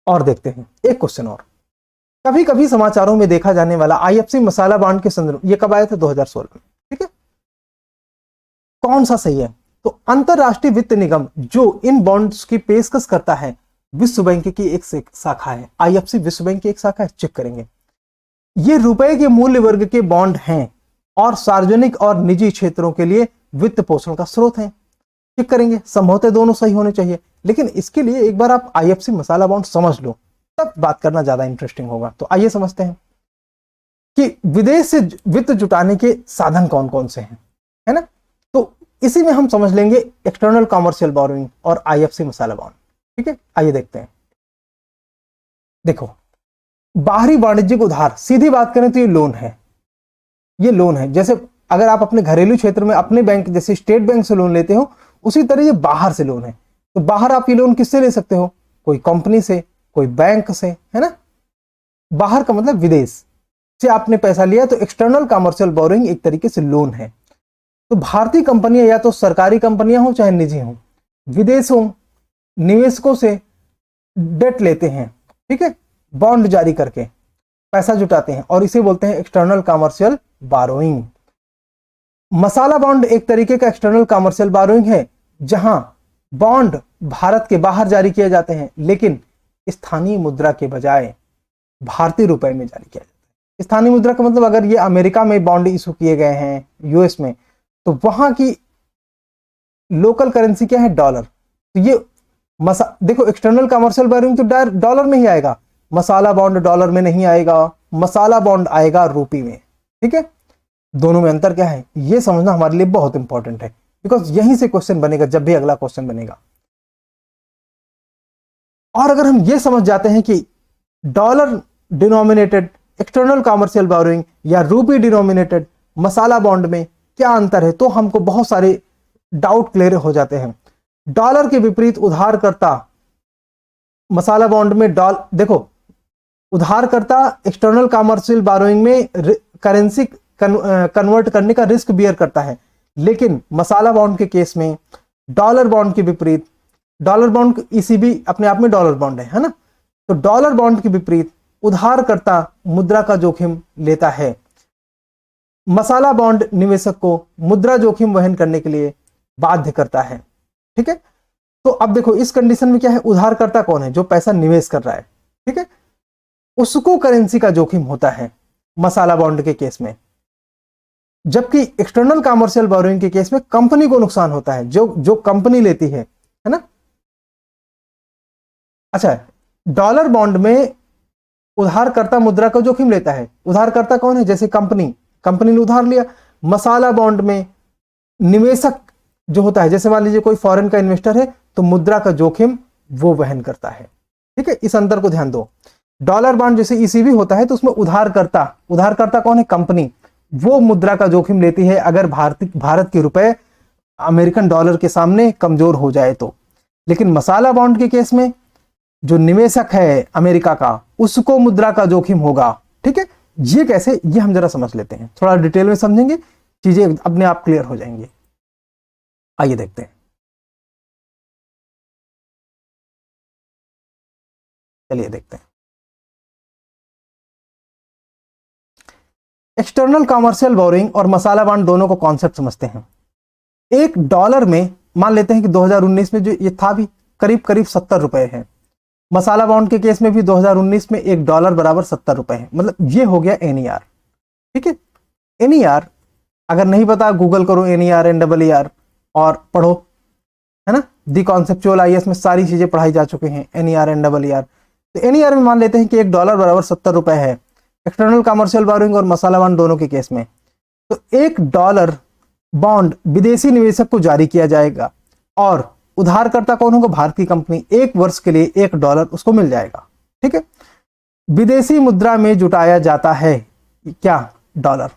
और देखते हैं एक क्वेश्चन और। कभी कभी समाचारों में देखा जाने वाला आईएफसी मसाला बॉन्ड के संदर्भ, ये कब आया था? 2016 में, ठीक है। कौन सा सही है? तो अंतरराष्ट्रीय वित्त निगम जो इन बॉन्ड्स की पेशकश करता है विश्व बैंक की एक शाखा है, आईएफसी विश्व बैंक की एक शाखा है, चेक करेंगे। ये रुपए के मूल्य वर्ग के बॉन्ड हैं और सार्वजनिक और निजी क्षेत्रों के लिए वित्त पोषण का स्रोत है। चेक करेंगे, संभवतः दोनों सही होने चाहिए, लेकिन इसके लिए एक बार आप आईएफसी मसाला बॉन्ड समझ लो, तब बात करना ज्यादा इंटरेस्टिंग होगा। तो आइए समझते हैं कि विदेश से वित्त जुटाने के साधन कौन कौन से हैं, है ना। तो इसी में हम समझ लेंगे एक्सटर्नल कॉमर्शियल बोरोइंग और आईएफसी मसाला बॉन्ड। ठीक है, आइए देखते हैं। देखो, बाहरी वाणिज्यिक उधार, सीधी बात करें तो ये लोन है। ये लोन है, जैसे अगर आप अपने घरेलू क्षेत्र में अपने बैंक जैसे स्टेट बैंक से लोन लेते हो, उसी तरह ये बाहर से लोन है। तो बाहर आप ये लोन किससे ले सकते हो? कोई कंपनी से, कोई बैंक से, है ना। बाहर का मतलब विदेश से आपने पैसा लिया, तो एक्सटर्नल कॉमर्शियल बोरोइंग एक तरीके से लोन है। तो भारतीय कंपनियां या तो सरकारी कंपनियां हो चाहे निजी हो, विदेशों निवेशकों से डेट लेते हैं, ठीक है, बॉन्ड जारी करके पैसा जुटाते हैं, और इसे बोलते हैं एक्सटर्नल कॉमर्शियल बोरोइंग। मसाला बॉन्ड एक तरीके का एक्सटर्नल कॉमर्शियल बोरोइंग है, जहां बॉन्ड भारत के बाहर जारी किए जाते हैं, लेकिन स्थानीय मुद्रा के बजाय भारतीय रुपए में जारी किया जाता है। स्थानीय मुद्रा का मतलब अगर ये अमेरिका में बॉन्ड इशू किए गए हैं, यूएस में, तो वहां की लोकल करेंसी क्या है? डॉलर। तो ये देखो, एक्सटर्नल कॉमर्शियल बोरोइंग तो डॉलर में ही आएगा, मसाला बॉन्ड डॉलर में नहीं आएगा, मसाला बॉन्ड आएगा रूपी में। ठीक है, दोनों में अंतर क्या है ये समझना हमारे लिए बहुत इंपॉर्टेंट है, बिकॉज यहीं से क्वेश्चन बनेगा जब भी अगला क्वेश्चन बनेगा। और अगर हम ये समझ जाते हैं कि dollar denominated external commercial borrowing या रूपी डिनोमिनेटेड मसाला बॉन्ड में क्या अंतर है, तो हमको बहुत सारे डाउट क्लियर हो जाते हैं। डॉलर के विपरीत उधारकर्ता मसाला बॉन्ड में देखो, उधारकर्ता एक्सटर्नल कॉमर्शियल बोरोइंग में करेंसी कन्वर्ट करने का रिस्क बियर करता है, लेकिन मसाला बॉन्ड के केस में डॉलर बॉन्ड के विपरीत, डॉलर बॉन्ड ईसीबी अपने आप में डॉलर बॉन्ड है ना, तो डॉलर बॉन्ड के विपरीत उधारकर्ता मुद्रा का जोखिम लेता है। मसाला बॉन्ड निवेशक को मुद्रा जोखिम वहन करने के लिए बाध्य करता है। ठीक है, तो अब देखो इस कंडीशन में क्या है, उधारकर्ता कौन है? जो पैसा निवेश कर रहा है, ठीक है, उसको करेंसी का जोखिम होता है मसाला बॉन्ड के केस में, जबकि एक्सटर्नल कॉमर्शियल बोरोइंग के केस में कंपनी को नुकसान होता है, जो कंपनी लेती है ना। अच्छा, डॉलर बॉन्ड में उधारकर्ता मुद्रा का जोखिम लेता है। उधारकर्ता कौन है? जैसे कंपनी ने उधार लिया। मसाला बॉन्ड में निवेशक जो होता है, जैसे मान लीजिए कोई फॉरेन का इन्वेस्टर है, तो मुद्रा का जोखिम वो वहन करता है। ठीक है, इस अंतर को ध्यान दो। डॉलर बॉन्ड जैसे ईसीबी होता है, तो उसमें उधारकर्ता कौन है? कंपनी, वो मुद्रा का जोखिम लेती है अगर भारत के रुपए अमेरिकन डॉलर के सामने कमजोर हो जाए तो। लेकिन मसाला बॉन्ड के केस में जो निवेशक है अमेरिका का, उसको मुद्रा का जोखिम होगा। ठीक है, ये कैसे, ये हम जरा समझ लेते हैं, थोड़ा डिटेल में समझेंगे, चीजें अपने आप क्लियर हो जाएंगी। आइए देखते हैं, चलिए देखते हैं। एक्सटर्नल कॉमर्शियल बोरोइंग और मसाला बॉन्ड दोनों को कॉन्सेप्ट समझते हैं। एक डॉलर में मान लेते हैं कि 2019 में जो ये था भी करीब करीब 70 रुपए है। मसाला बॉन्ड के केस में भी 2019 में एक डॉलर बराबर 70 रुपए है, मतलब ये हो गया एनईआर। ठीक है, एनईआर अगर नहीं पता गूगल करो एनईआर एनडब्ल्यूआर और पढ़ो, है ना। दी कॉन्सेप्चुअल आईएएस में सारी चीजें पढ़ाई जा चुकी हैं, एनईआर एनडब्ल्यूआर। तो एनईआर में मान लेते हैं कि एक डॉलर बराबर 70 रुपए है एक्सटर्नल कॉमर्शियल बोरोइंग और मसाला बॉन्ड दोनों के केस में। तो एक डॉलर बॉन्ड विदेशी निवेशक को जारी किया जाएगा और उधारकर्ता कौन होगा? भारतीय कंपनी। 1 वर्ष के लिए $1 उसको मिल जाएगा। ठीक है, विदेशी मुद्रा में जुटाया जाता है क्या? डॉलर,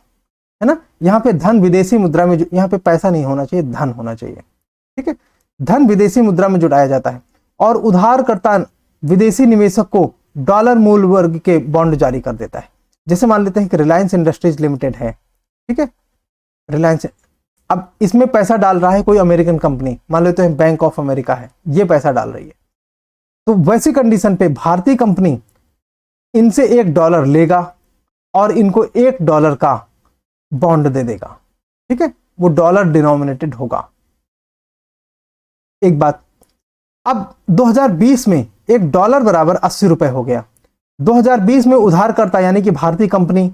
है ना। यहाँ पे धन विदेशी मुद्रा में, यहाँ पे पैसा नहीं होना चाहिए, धन होना चाहिए। ठीक है, धन विदेशी मुद्रा में जुटाया जाता है और उधारकर्ता विदेशी निवेशक को डॉलर मूल वर्ग के बॉन्ड जारी कर देता है। जैसे मान लेते हैं कि रिलायंस इंडस्ट्रीज लिमिटेड है, ठीक है, रिलायंस, अब इसमें पैसा डाल रहा है कोई अमेरिकन कंपनी, मान लेते हैं बैंक ऑफ अमेरिका है, ये पैसा डाल रही है। तो वैसी कंडीशन पे भारतीय कंपनी इनसे $1 लेगा और इनको $1 का बॉन्ड दे देगा। ठीक है, वो डॉलर डिनोमिनेटेड होगा। एक बात, अब 2020 में $1 बराबर 80 रुपए हो गया। 2020 में उधारकर्ता यानी कि भारतीय कंपनी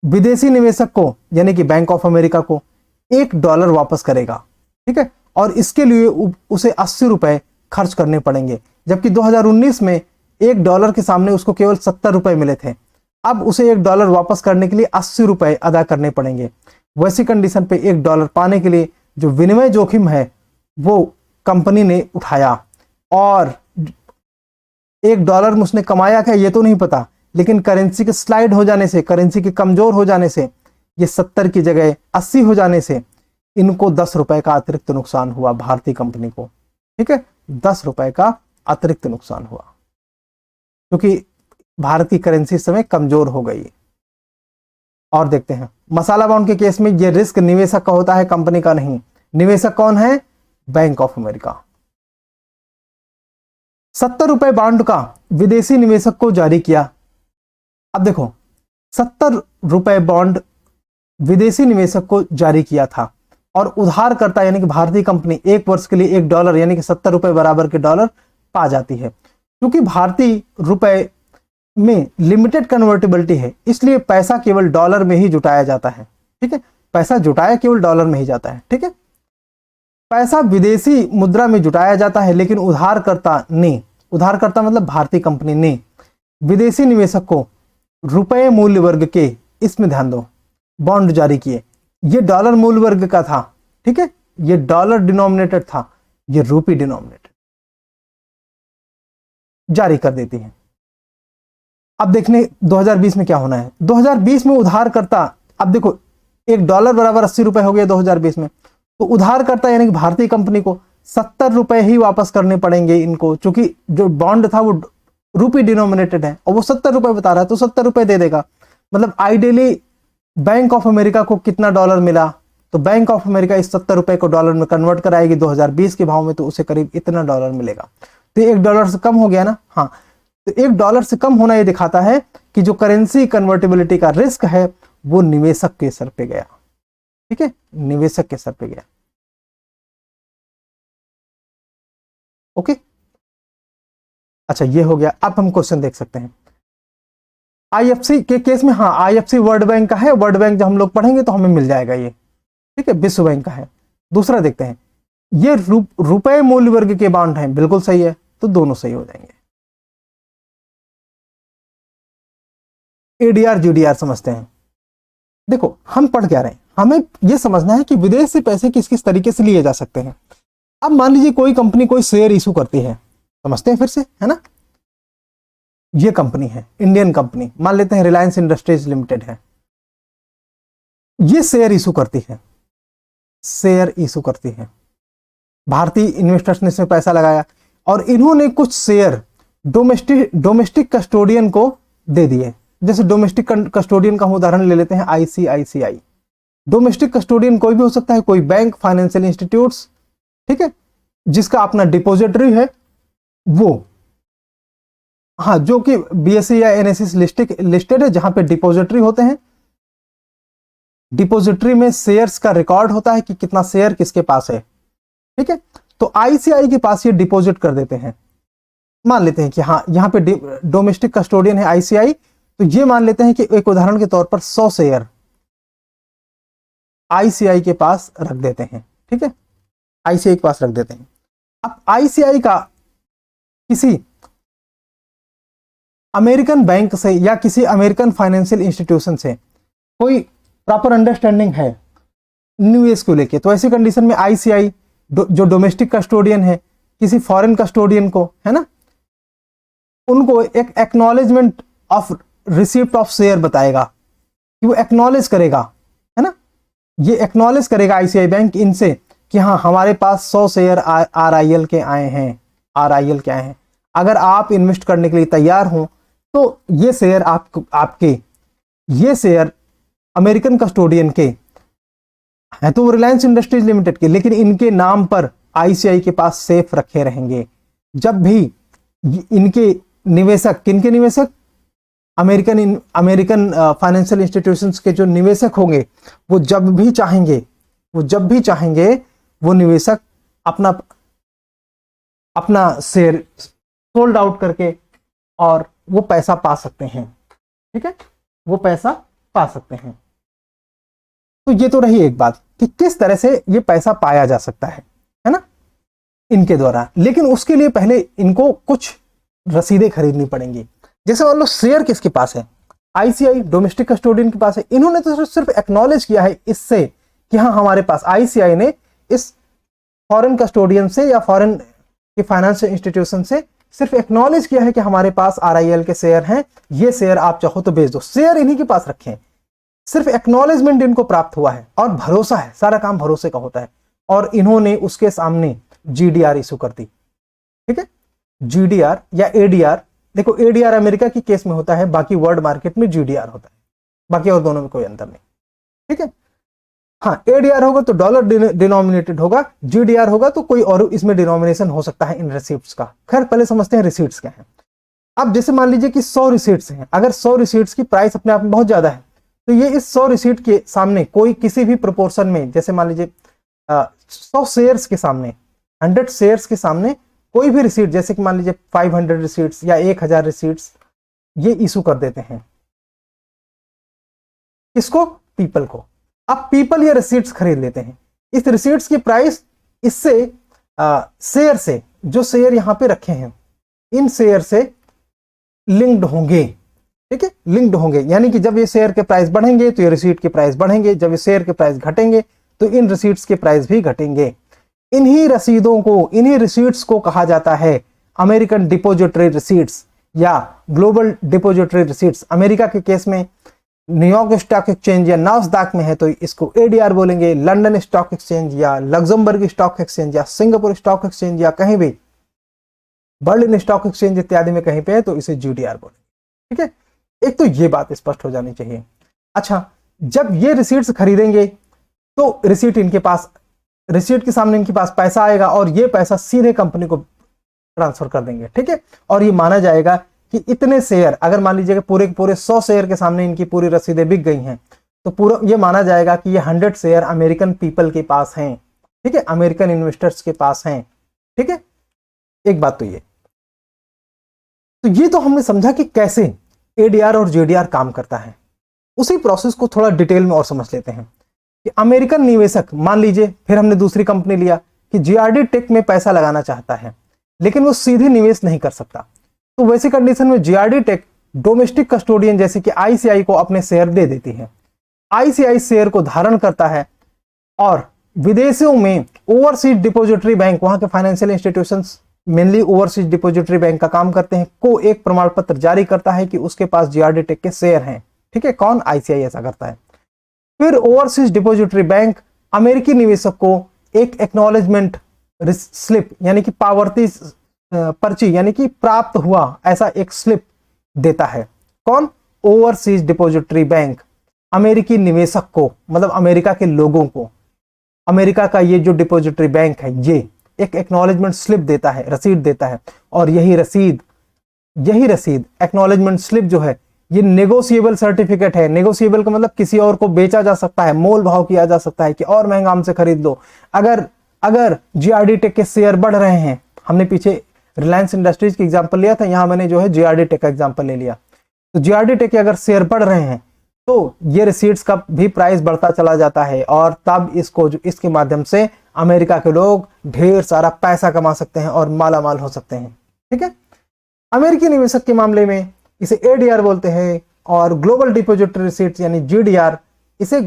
विदेशी निवेशक को यानी कि बैंक ऑफ अमेरिका को $1 वापस करेगा, ठीक है, और इसके लिए उसे 80 रुपए खर्च करने पड़ेंगे, जबकि 2019 में $1 के सामने उसको केवल 70 रुपए मिले थे। अब उसे $1 वापस करने के लिए 80 रुपए अदा करने पड़ेंगे। वैसी कंडीशन पे $1 पाने के लिए जो विनिमय जोखिम है वो कंपनी ने उठाया, और $1 में उसने कमाया क्या ये तो नहीं पता, लेकिन करेंसी के स्लाइड हो जाने से, करेंसी के कमजोर हो जाने से, ये 70 की जगह 80 हो जाने से इनको 10 रुपए का अतिरिक्त नुकसान हुआ भारतीय कंपनी को, ठीक है, 10 रुपए का अतिरिक्त नुकसान हुआ क्योंकि भारतीय करेंसी इस समय कमजोर हो गई। और देखते हैं मसाला बॉन्ड के केस में ये रिस्क निवेशक का होता है, कंपनी का नहीं। निवेशक कौन है? Bank of America. 70 रुपए बॉन्ड का विदेशी निवेशक को जारी किया। अब देखो 70 रुपए बॉन्ड विदेशी निवेशक को जारी किया था और उधारकर्ता यानी कि भारतीय कंपनी 1 वर्ष के लिए $1 यानी कि 70 रुपए बराबर के डॉलर पा जाती है। क्योंकि भारतीय रुपए में लिमिटेड कन्वर्टिबिलिटी है, इसलिए पैसा केवल डॉलर में ही जुटाया जाता है, ठीक है, पैसा जुटाया केवल डॉलर में ही जाता है, ठीक है। पैसा विदेशी मुद्रा में जुटाया जाता है, लेकिन उधारकर्ता मतलब भारतीय कंपनी ने विदेशी निवेशक को रुपए मूल्य वर्ग के, इसमें ध्यान दो, बॉन्ड जारी किए। ये डॉलर मूल्य वर्ग का था, ठीक है, ये डॉलर डिनोमिनेटेड था, ये रूपी डिनोमिनेटेड, जारी कर देती है। अब देखने 2020 में क्या होना है। 2020 में उधारकर्ता, अब देखो $1 बराबर 80 रुपए हो गया 2020 में, तो उधारकर्ता यानी कि भारतीय कंपनी को 70 रुपए ही वापस करने पड़ेंगे इनको, क्योंकि जो बॉन्ड था वो रूपी डिनोमिनेटेड है और वो 70 रुपए बता रहा है, तो 70 रुपए दे देगा। मतलब आइडियली बैंक ऑफ अमेरिका को कितना डॉलर मिला, तो बैंक ऑफ अमेरिका इस 70 रुपए को डॉलर में कन्वर्ट कराएगी 2020 के भाव में, तो उसे करीब इतना डॉलर मिलेगा। तो $1 से कम हो गया ना। हाँ, तो $1 से कम होना यह दिखाता है कि जो करेंसी कन्वर्टिबिलिटी का रिस्क है वो निवेशक के सर पे गया, ठीक है, निवेशक के सर पे गया। ओके, अच्छा ये हो गया। अब हम क्वेश्चन देख सकते हैं आईएफसी के केस में। हाँ, आईएफसी वर्ल्ड बैंक का है, वर्ल्ड बैंक जब हम लोग पढ़ेंगे तो हमें मिल जाएगा ये, ठीक है, विश्व बैंक का है। दूसरा देखते हैं, ये रुपए मूल्य वर्ग के बॉन्ड हैं, बिल्कुल सही है, तो दोनों सही हो जाएंगे। एडीआर जीडीआर समझते हैं। देखो हम पढ़ क्या रहे हैं, हमें यह समझना है कि विदेश से पैसे किस किस तरीके से लिए जा सकते हैं। अब मान लीजिए कोई कंपनी कोई शेयर इशू करती है, समझते हैं फिर से, है ना। ये कंपनी है इंडियन कंपनी, मान लेते हैं रिलायंस इंडस्ट्रीज लिमिटेड है, ये शेयर इशू करती है, शेयर इशू करती है। भारतीय इन्वेस्टर्स ने इसमें पैसा लगाया और इन्होंने कुछ शेयर डोमेस्टिक कस्टोडियन को दे दिए। जैसे डोमेस्टिक कस्टोडियन का हम उदाहरण ले लेते हैं आईसीआईसीआई। डोमेस्टिक कस्टोडियन कोई भी हो सकता है, कोई बैंक, फाइनेंशियल इंस्टीट्यूट्स, ठीक है, जिसका अपना डिपोजिटरी है वो, हाँ, जो कि बीएसई या एनएसई लिस्टेड है, जहां पे डिपोजिटरी होते हैं। डिपोजिटरी में शेयर्स का रिकॉर्ड होता है कि कितना शेयर किसके पास है, ठीक है। तो आईसीआई के पास ये डिपॉजिट कर देते हैं। मान लेते हैं कि हाँ यहाँ पे डोमेस्टिक कस्टोडियन है आईसीआई, तो ये मान लेते हैं कि एक उदाहरण के तौर पर 100 शेयर आईसीआई के पास रख देते हैं, ठीक है, आईसीआई के पास रख देते हैं। अब आईसीआई का किसी अमेरिकन बैंक से या किसी अमेरिकन फाइनेंशियल इंस्टीट्यूशन से कोई प्रॉपर अंडरस्टैंडिंग है निवेश को लेके, तो ऐसी कंडीशन में आईसीआई जो डोमेस्टिक कस्टोडियन है किसी फॉरेन कस्टोडियन को, है ना, उनको एक acknowledgement of receipt of share बताएगा कि वो एक्नॉलेज करेगा, है ना, ये एक्नॉलेज करेगा आईसीआई बैंक इनसे कि हाँ हमारे पास 100 शेयर आरआईएल के आए हैं, अगर आप इन्वेस्ट करने के लिए तैयार हो तो ये शेयर आपके ये शेयर अमेरिकन कस्टोडियन के हैं, तो वो रिलायंस इंडस्ट्रीज लिमिटेड के, लेकिन इनके नाम पर आईसीआई के पास सेफ रखे रहेंगे। जब भी इनके निवेशक, किनके निवेशक, अमेरिकन फाइनेंशियल इंस्टीट्यूशंस के जो निवेशक होंगे, वो जब भी चाहेंगे वो निवेशक अपना शेयर सोल्ड आउट करके और वो पैसा पा सकते हैं। ठीक है, वो पैसा पा सकते हैं। तो ये तो रही एक बात कि किस तरह से ये पैसा पाया जा सकता है ना, इनके द्वारा। लेकिन उसके लिए पहले इनको कुछ रसीदें खरीदनी पड़ेंगी। जैसे मान लो शेयर किसके पास है, आईसीआई डोमेस्टिक कस्टोडियन के पास है। इन्होंने तो सिर्फ एक्नॉलेज किया है इससे कि हाँ हमारे पास, आईसीआई ने इस फॉरेन कस्टोडियन से या फॉरेन के फाइनेंशियल इंस्टीट्यूशन से सिर्फ एक्नॉलेज किया है कि हमारे पास आरआईएल के शेयर हैं, ये शेयर आप चाहो तो बेच दो। शेयर इन्हीं के पास रखे हैं, सिर्फ एक्नॉलेजमेंट इनको प्राप्त हुआ है और भरोसा है, सारा काम भरोसे का होता है। और इन्होंने उसके सामने जीडीआर इशू कर दी। ठीक है, जीडीआर या एडीआर, देखो एडीआर अमेरिका की केस में होता है, बाकी वर्ल्ड मार्केट में जीडीआर होता है, बाकी और दोनों में कोई अंतर नहीं। ठीक है, हाँ एडीआर होगा तो डॉलर डिनोमिनेटेड होगा, जीडीआर होगा तो कोई और इसमें डिनोमिनेशन हो सकता है इन रिसीट्स का। खैर पहले समझते हैं रिसीट्स क्या है। अब जैसे मान लीजिए कि 100 रिसीट्स हैं, अगर 100 रिसीट्स की प्राइस अपने आप में बहुत ज्यादा है, तो ये इस 100 रिसीट के सामने कोई किसी भी प्रोपोर्शन में, जैसे मान लीजिए 100 शेयर्स के सामने, 100 शेयर्स के सामने कोई भी रिसीट, जैसे कि मान लीजिए 500 रिसीट्स या 1000 रिसीट्स, ये इशू कर देते हैं। इसको पीपल को। अब पीपल ये रिसीट्स खरीद लेते हैं। इस रिसीट्स की प्राइस इससे शेयर से, जो शेयर यहां पे रखे हैं, इन शेयर से लिंक्ड होंगे। ठीक है, लिंक्ड होंगे, यानी कि जब ये शेयर के प्राइस बढ़ेंगे तो ये रिसीट के प्राइस बढ़ेंगे, जब ये शेयर के प्राइस घटेंगे तो इन रिसीट्स के प्राइस भी घटेंगे। इन्हीं रसीदों को, इन्हीं रिसीट्स को कहा जाता है अमेरिकन डिपोजिटरी रिसीट्स या ग्लोबल डिपोजिटरी रिसीट्स। अमेरिका के केस में न्यूयॉर्क स्टॉक एक्सचेंज या नास्डैक में है तो इसको एडीआर बोलेंगे, लंदन स्टॉक एक्सचेंज या लग्जमबर्ग स्टॉक एक्सचेंज या सिंगापुर स्टॉक एक्सचेंज या कहीं भी बर्लिन स्टॉक एक्सचेंज इत्यादि में कहीं पे है तो इसे जीडीआर बोलेंगे। ठीक है, एक तो ये बात स्पष्ट हो जानी चाहिए। अच्छा, जब ये रिसीट्स खरीदेंगे तो रिसीट इनके पास, रिसीट के सामने इनके पास पैसा आएगा और ये पैसा सीधे कंपनी को ट्रांसफर कर देंगे। ठीक है, और ये माना जाएगा कि इतने शेयर, अगर मान लीजिए पूरे के पूरे 100 शेयर के सामने इनकी पूरी रसीदें बिक गई हैं, तो पूरा ये माना जाएगा कि ये 100 शेयर अमेरिकन पीपल के पास हैं। ठीक है, अमेरिकन इन्वेस्टर्स के पास हैं। ठीक है, एक बात तो ये तो हमने समझा कि कैसे एडीआर और जीडीआर काम करता है। उसी प्रोसेस को थोड़ा डिटेल में और समझ लेते हैं कि अमेरिकन निवेशक, मान लीजिए फिर हमने दूसरी कंपनी लिया कि जीआरडी टेक में पैसा लगाना चाहता है, लेकिन वो सीधे निवेश नहीं कर सकता, तो वैसी कंडीशन में जीआरडी टेक डोमेस्टिक कस्टोडियन जैसे कि आईसीआई को अपने शेयर दे देती है। आईसीआई शेयर को धारण करता है और विदेशों में ओवरसीज डिपोजिटरी बैंक, वहां के financial institutions mainly overseas depository bank का काम करते हैं, को एक प्रमाण पत्र जारी करता है कि उसके पास जीआरडी टेक के शेयर हैं। ठीक है, कौन, आईसीआई ऐसा करता है। फिर ओवरसीज डिपोजिटरी बैंक अमेरिकी निवेशक को एक एक्नॉलेजमेंट स्लिप, यानी कि पावती पर्ची, यानी कि प्राप्त हुआ ऐसा एक स्लिप देता है। कौन, ओवरसीज डिपोजिटरी बैंक अमेरिकी निवेशक को, मतलब अमेरिका के लोगों को, अमेरिका का ये जो डिपोजिटरी बैंक है ये एक एक्नॉलेजमेंट स्लिप देता है, रसीद देता है। और यही रसीद एक्नॉलेजमेंट स्लिप जो है ये नेगोशिएबल सर्टिफिकेट है। नेगोशिएबल का मतलब किसी और को बेचा जा सकता है, मोल भाव किया जा सकता है कि और महंगा हमसे खरीद लो। अगर जीआरडी टेक के शेयर बढ़ रहे हैं, हमने पीछे रिलायंस इंडस्ट्रीज की एग्जांपल लिया था, यहां मैंने जो है जीआरडी टेक का एग्जांपल ले लिया। तो जीआरडी टेक के अगर शेयर बढ़ रहे हैं तो ये रिसीट्स का भी प्राइस बढ़ता चला जाता है और तब इसके माध्यम से अमेरिका के लोग ढेर सारा पैसा कमा सकते हैं और माला माल हो सकते हैं। ठीक है, अमेरिकी निवेशक के मामले में इसे एडीआर बोलते हैं और ग्लोबल डिपोजिटरी रिसीट्स यानी जीडीआर, इसे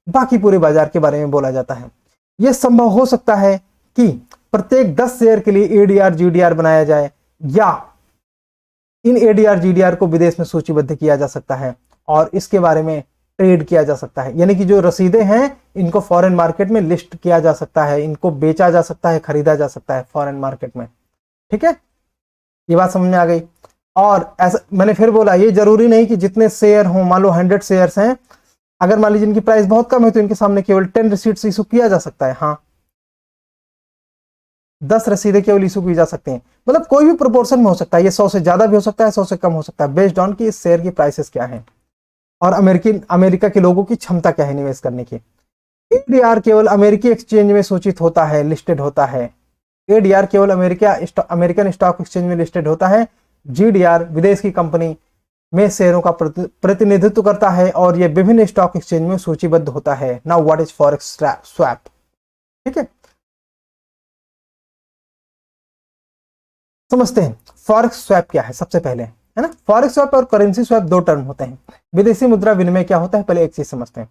बाकी पूरे बाजार के बारे में बोला जाता है। यह संभव हो सकता है कि प्रत्येक 10 शेयर के लिए एडीआर जीडीआर बनाया जाए, या इन एडीआर जीडीआर को विदेश में सूचीबद्ध किया जा सकता है और इसके बारे में ट्रेड किया जा सकता है। यानी कि जो रसीदें हैं इनको फॉरेन मार्केट में लिस्ट किया जा सकता है, इनको बेचा जा सकता है, खरीदा जा सकता है फॉरेन मार्केट में। ठीक है, ये बात समझ में आ गई। और ऐसा मैंने फिर बोला, ये जरूरी नहीं कि जितने शेयर हों, मान लो 100 शेयर्स हैं, अगर मान लीजिए इनकी प्राइस बहुत कम है तो इनके सामने केवल 10 रिसीट्स इशू किया जा सकता है। हाँ, 10 रसीदें केवल इशू की जा सकती हैं। मतलब कोई भी प्रोपोर्शन में हो सकता है, ये 100 से ज्यादा भी हो सकता है, 100 से कम हो सकता है, बेस्ड ऑन कि इस शेयर की प्राइसेस क्या है और अमेरिका के लोगों की क्षमता क्या है निवेश करने की। एडीआर केवल अमेरिकी एक्सचेंज में सूचित होता है, लिस्टेड होता है। ADR केवल अमेरिकन स्टॉक एक्सचेंज में लिस्टेड होता है। GDR विदेश की कंपनी में शेयरों का प्रतिनिधित्व करता है और यह विभिन्न स्टॉक एक्सचेंज में सूचीबद्ध होता है। Now what is forex swap? ठीक है, समझते हैं फॉरेक्स स्वैप क्या है सबसे पहले, है ना। फॉरेक्स स्वैप और करेंसी स्वैप दो टर्म होते हैं। विदेशी मुद्रा विनिमय क्या होता है, पहले एक चीज समझते हैं।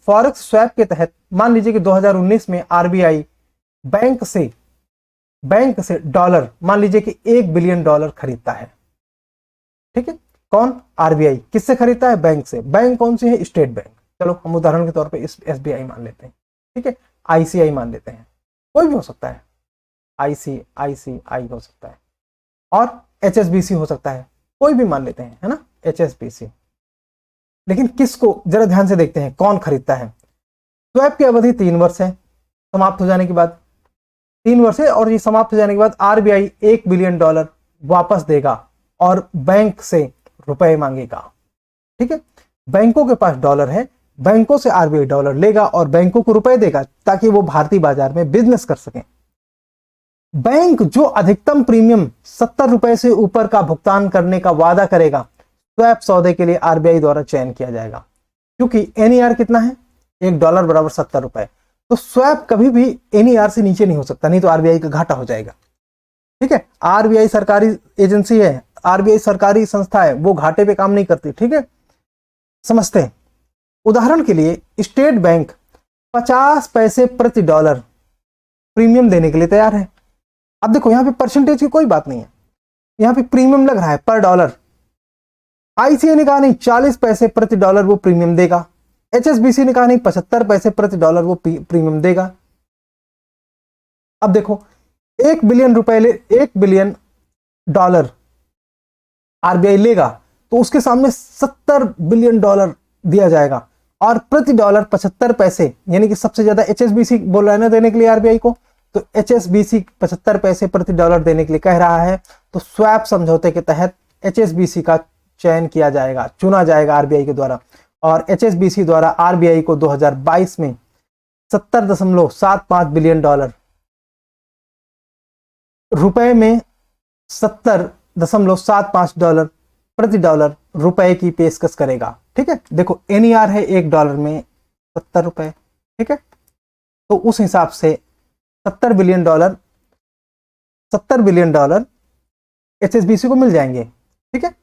फॉरेक्स स्वैप के तहत मान लीजिए कि 2019 में RBI बैंक से डॉलर, मान लीजिए कि $1 बिलियन खरीदता है। ठीक है, कौन? RBI किससे खरीदता है? बैंक से। बैंक कौन सी है? State bank. चलो हम उदाहरण के तौर पे SBI मान लेते हैं। ठीक है, ICI मान लेते हैं, कोई भी हो सकता है, ICI हो सकता है, और HSBC हो सकता है, कोई भी मान लेते हैं, है ना, HSBC। लेकिन किसको जरा ध्यान से देखते हैं, कौन खरीदता है। स्वैप की अवधि 3 वर्ष है, समाप्त हो जाने के बाद 3 वर्ष है, और ये समाप्त हो जाने के बाद RBI $1 बिलियन वापस देगा और बैंक से रुपए मांगेगा। ठीक है, बैंकों के पास डॉलर है, बैंकों से RBI डॉलर लेगा और बैंकों को रुपए देगा ताकि वो भारतीय बाजार में बिजनेस कर सकें। बैंक जो अधिकतम प्रीमियम 70 रुपए से ऊपर का भुगतान करने का वादा करेगा, स्वैप सौदे के लिए RBI द्वारा चयन किया जाएगा। क्योंकि NER कितना है? $1 बराबर 70 रुपए। तो स्वैप कभी भी NER से नीचे नहीं हो सकता, नहीं तो RBI का घाटा हो जाएगा। ठीक है, RBI सरकारी एजेंसी है, RBI सरकारी संस्था है, वो घाटे पे काम नहीं करती। ठीक है, समझते हैं। उदाहरण के लिए स्टेट बैंक 50 पैसे प्रति डॉलर प्रीमियम देने के लिए तैयार है। अब देखो यहाँ पे परसेंटेज की कोई बात नहीं है, यहाँ पे प्रीमियम लग रहा है पर डॉलर। ICI ने कहा नहीं 40 पैसे प्रति डॉलर वो प्रीमियम देगा। HSBC ने कहा नहीं 75 पैसे प्रति डॉलर वो प्रीमियम देगा। अब देखो $1 बिलियन RBI लेगा तो उसके सामने $70 बिलियन दिया जाएगा, और प्रति डॉलर 75 पैसे, यानी कि सबसे ज्यादा HSBC बोल रहा है ना देने के लिए RBI को, तो HSBC 75 पैसे प्रति डॉलर देने के लिए कह रहा है। तो स्वैप समझौते के तहत HSBC का चयन किया जाएगा, चुना जाएगा RBI के द्वारा, और HSBC द्वारा RBI को 2022 में $70.75 बिलियन रुपए में $70.75 प्रति डॉलर रुपए की पेशकश करेगा। ठीक है, देखो NER है $1 में 70 रुपए। ठीक है, तो उस हिसाब से $70 बिलियन HSBC को मिल जाएंगे। ठीक है,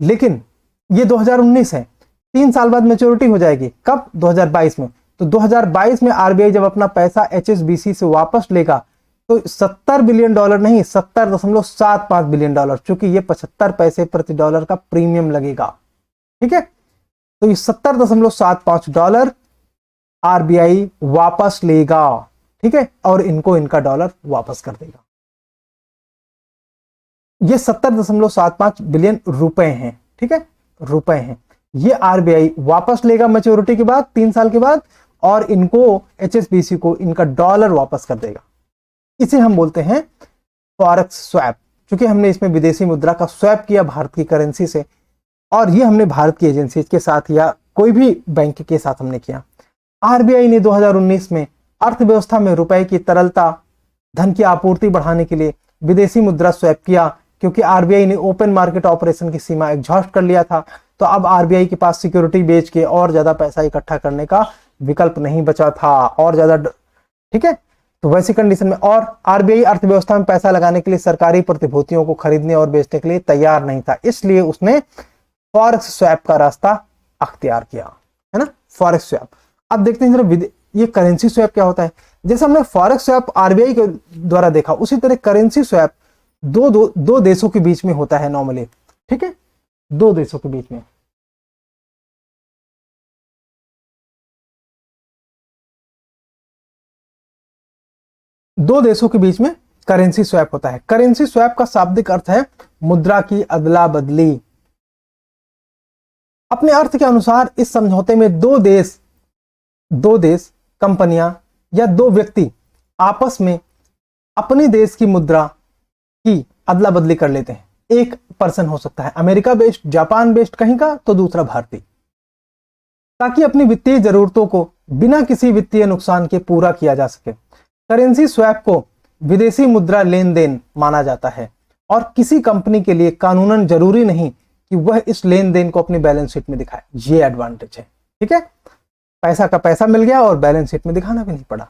लेकिन ये 2019 है, 3 साल बाद मैच्योरिटी हो जाएगी। कब? 2022 में। तो 2022 में RBI जब अपना पैसा HSBC से वापस लेगा तो $70 बिलियन नहीं, $70.75 बिलियन, चूंकि ये 75 पैसे प्रति डॉलर का प्रीमियम लगेगा। ठीक है, तो ये $70.75 RBI वापस लेगा। ठीक है, और इनको इनका डॉलर वापस कर देगा। ये $70.75 बिलियन रुपए हैं। ठीक है, रुपए हैं, ये RBI वापस लेगा मैच्योरिटी के बाद 3 साल के बाद, और इनको HSBC को इनका डॉलर वापस कर देगा। इसे हम बोलते हैं फॉरेक्स स्वैप, क्योंकि हमने इसमें विदेशी मुद्रा का स्वैप किया भारत की करेंसी से, और ये हमने भारत की एजेंसी के साथ या कोई भी बैंक के साथ हमने किया। RBI ने 2019 में अर्थव्यवस्था में रुपए की तरलता, धन की आपूर्ति बढ़ाने के लिए विदेशी मुद्रा स्वैप किया, क्योंकि RBI ने ओपन मार्केट ऑपरेशन की सीमा एग्जॉस्ट कर लिया था। तो अब RBI के पास सिक्योरिटी बेच के और ज्यादा पैसा इकट्ठा करने का विकल्प नहीं बचा था, और ज्यादा। ठीक है, तो वैसी कंडीशन में, और RBI अर्थव्यवस्था में पैसा लगाने के लिए सरकारी प्रतिभूतियों को खरीदने और बेचने के लिए तैयार नहीं था, इसलिए उसने फॉरेक्स स्वैप का रास्ता अख्तियार किया, है ना, फॉरेक्स स्वैप। अब देखते हैं जरा ये करेंसी स्वैप क्या होता है। जैसे हमने फॉरेक्स स्वैप RBI के द्वारा देखा, उसी तरह करेंसी स्वैप दो देशों के बीच में होता है नॉर्मली। ठीक है, 2 देशों के बीच में। दो देशों के बीच में करेंसी स्वैप होता है। करेंसी स्वैप का शाब्दिक अर्थ है मुद्रा की अदला बदली। अपने अर्थ के अनुसार इस समझौते में दो देश, कंपनियां या 2 व्यक्ति आपस में अपने देश की मुद्रा की अदला बदली कर लेते हैं। एक पर्सन हो सकता है अमेरिका बेस्ड, जापान बेस्ड कहीं का, तो दूसरा भारतीय, ताकि अपनी वित्तीय जरूरतों को बिना किसी वित्तीय नुकसान के पूरा किया जा सके। करेंसी स्वैप को विदेशी मुद्रा लेन देन माना जाता है और किसी कंपनी के लिए कानूनन जरूरी नहीं कि वह इस लेन देन को अपनी बैलेंस शीट में दिखाए। ये एडवांटेज है। ठीक है, पैसा का पैसा मिल गया और बैलेंस शीट में दिखाना भी नहीं पड़ा।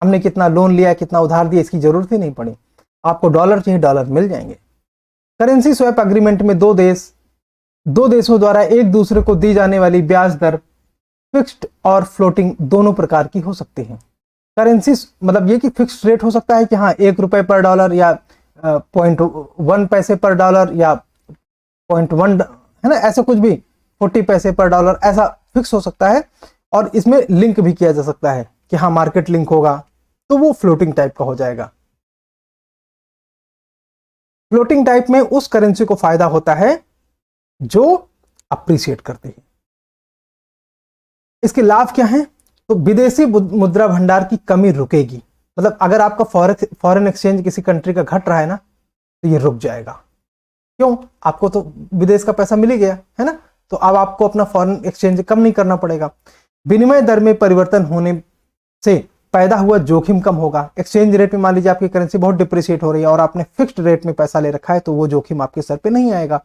हमने कितना लोन लिया, कितना उधार दिया, इसकी जरूरत ही नहीं पड़ी। आपको डॉलर चाहिए, डॉलर मिल जाएंगे। करेंसी स्वैप एग्रीमेंट में दो देशों द्वारा एक दूसरे को दी जाने वाली ब्याज दर फिक्स्ड और फ्लोटिंग दोनों प्रकार की हो सकती है। करेंसी मतलब ये कि फिक्स्ड रेट हो सकता है कि हाँ ₹1 पर डॉलर या 0.1 पैसे पर डॉलर या 0.1 है ना, ऐसा कुछ भी 40 पैसे पर डॉलर, ऐसा फिक्स हो सकता है। और इसमें लिंक भी किया जा सकता है कि हाँ मार्केट लिंक होगा, तो वो फ्लोटिंग टाइप का हो जाएगा। फ्लोटिंग टाइप में उस करेंसी को फायदा होता है जो अप्रिशिएट करती है। इसके लाभ क्या हैं? तो विदेशी मुद्रा भंडार की कमी रुकेगी। मतलब अगर आपका फॉरेन एक्सचेंज किसी कंट्री का घट रहा है ना, तो ये रुक जाएगा। क्यों? आपको तो विदेश का पैसा मिल ही गया है ना, तो अब आपको अपना फॉरेन एक्सचेंज कम नहीं करना पड़ेगा। विनिमय दर में परिवर्तन होने से पैदा हुआ जोखिम कम होगा। एक्सचेंज रेट में मान लीजिए आपकी करेंसी बहुत डिप्रिशिएट हो रही है और आपने फिक्स्ड रेट में पैसा ले रखा है, तो वो जोखिम आपके सर पे नहीं आएगा।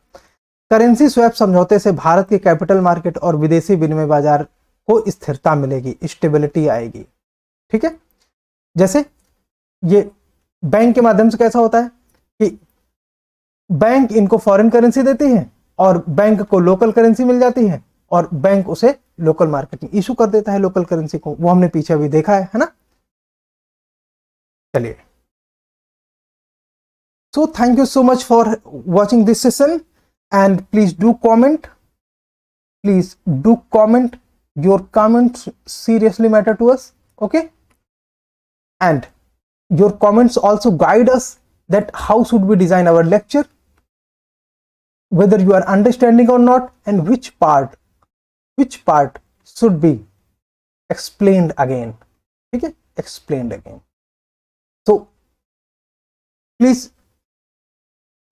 करेंसी स्वैप समझौते से भारत के कैपिटल मार्केट और विदेशी विनिमय बाजार को स्थिरता मिलेगी, स्टेबिलिटी आएगी। ठीक है, जैसे ये बैंक के माध्यम से कैसा होता है कि बैंक इनको फॉरेन करेंसी देती है और बैंक को लोकल करेंसी मिल जाती है और बैंक उसे लोकल मार्केट में इशू कर देता है लोकल करेंसी को। वो हमने पीछे अभी देखा है ना। चलिए, so thank you so much for watching this session and please do comment. Please do comment. Your comments seriously matter to us. Okay, and your comments also guide us that how should we design our lecture, whether you are understanding or not, and which part should be explained again. Okay, explained again. So please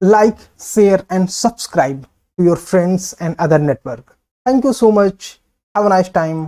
like, share and subscribe to your friends and other network. Thank you so much. Have a nice time.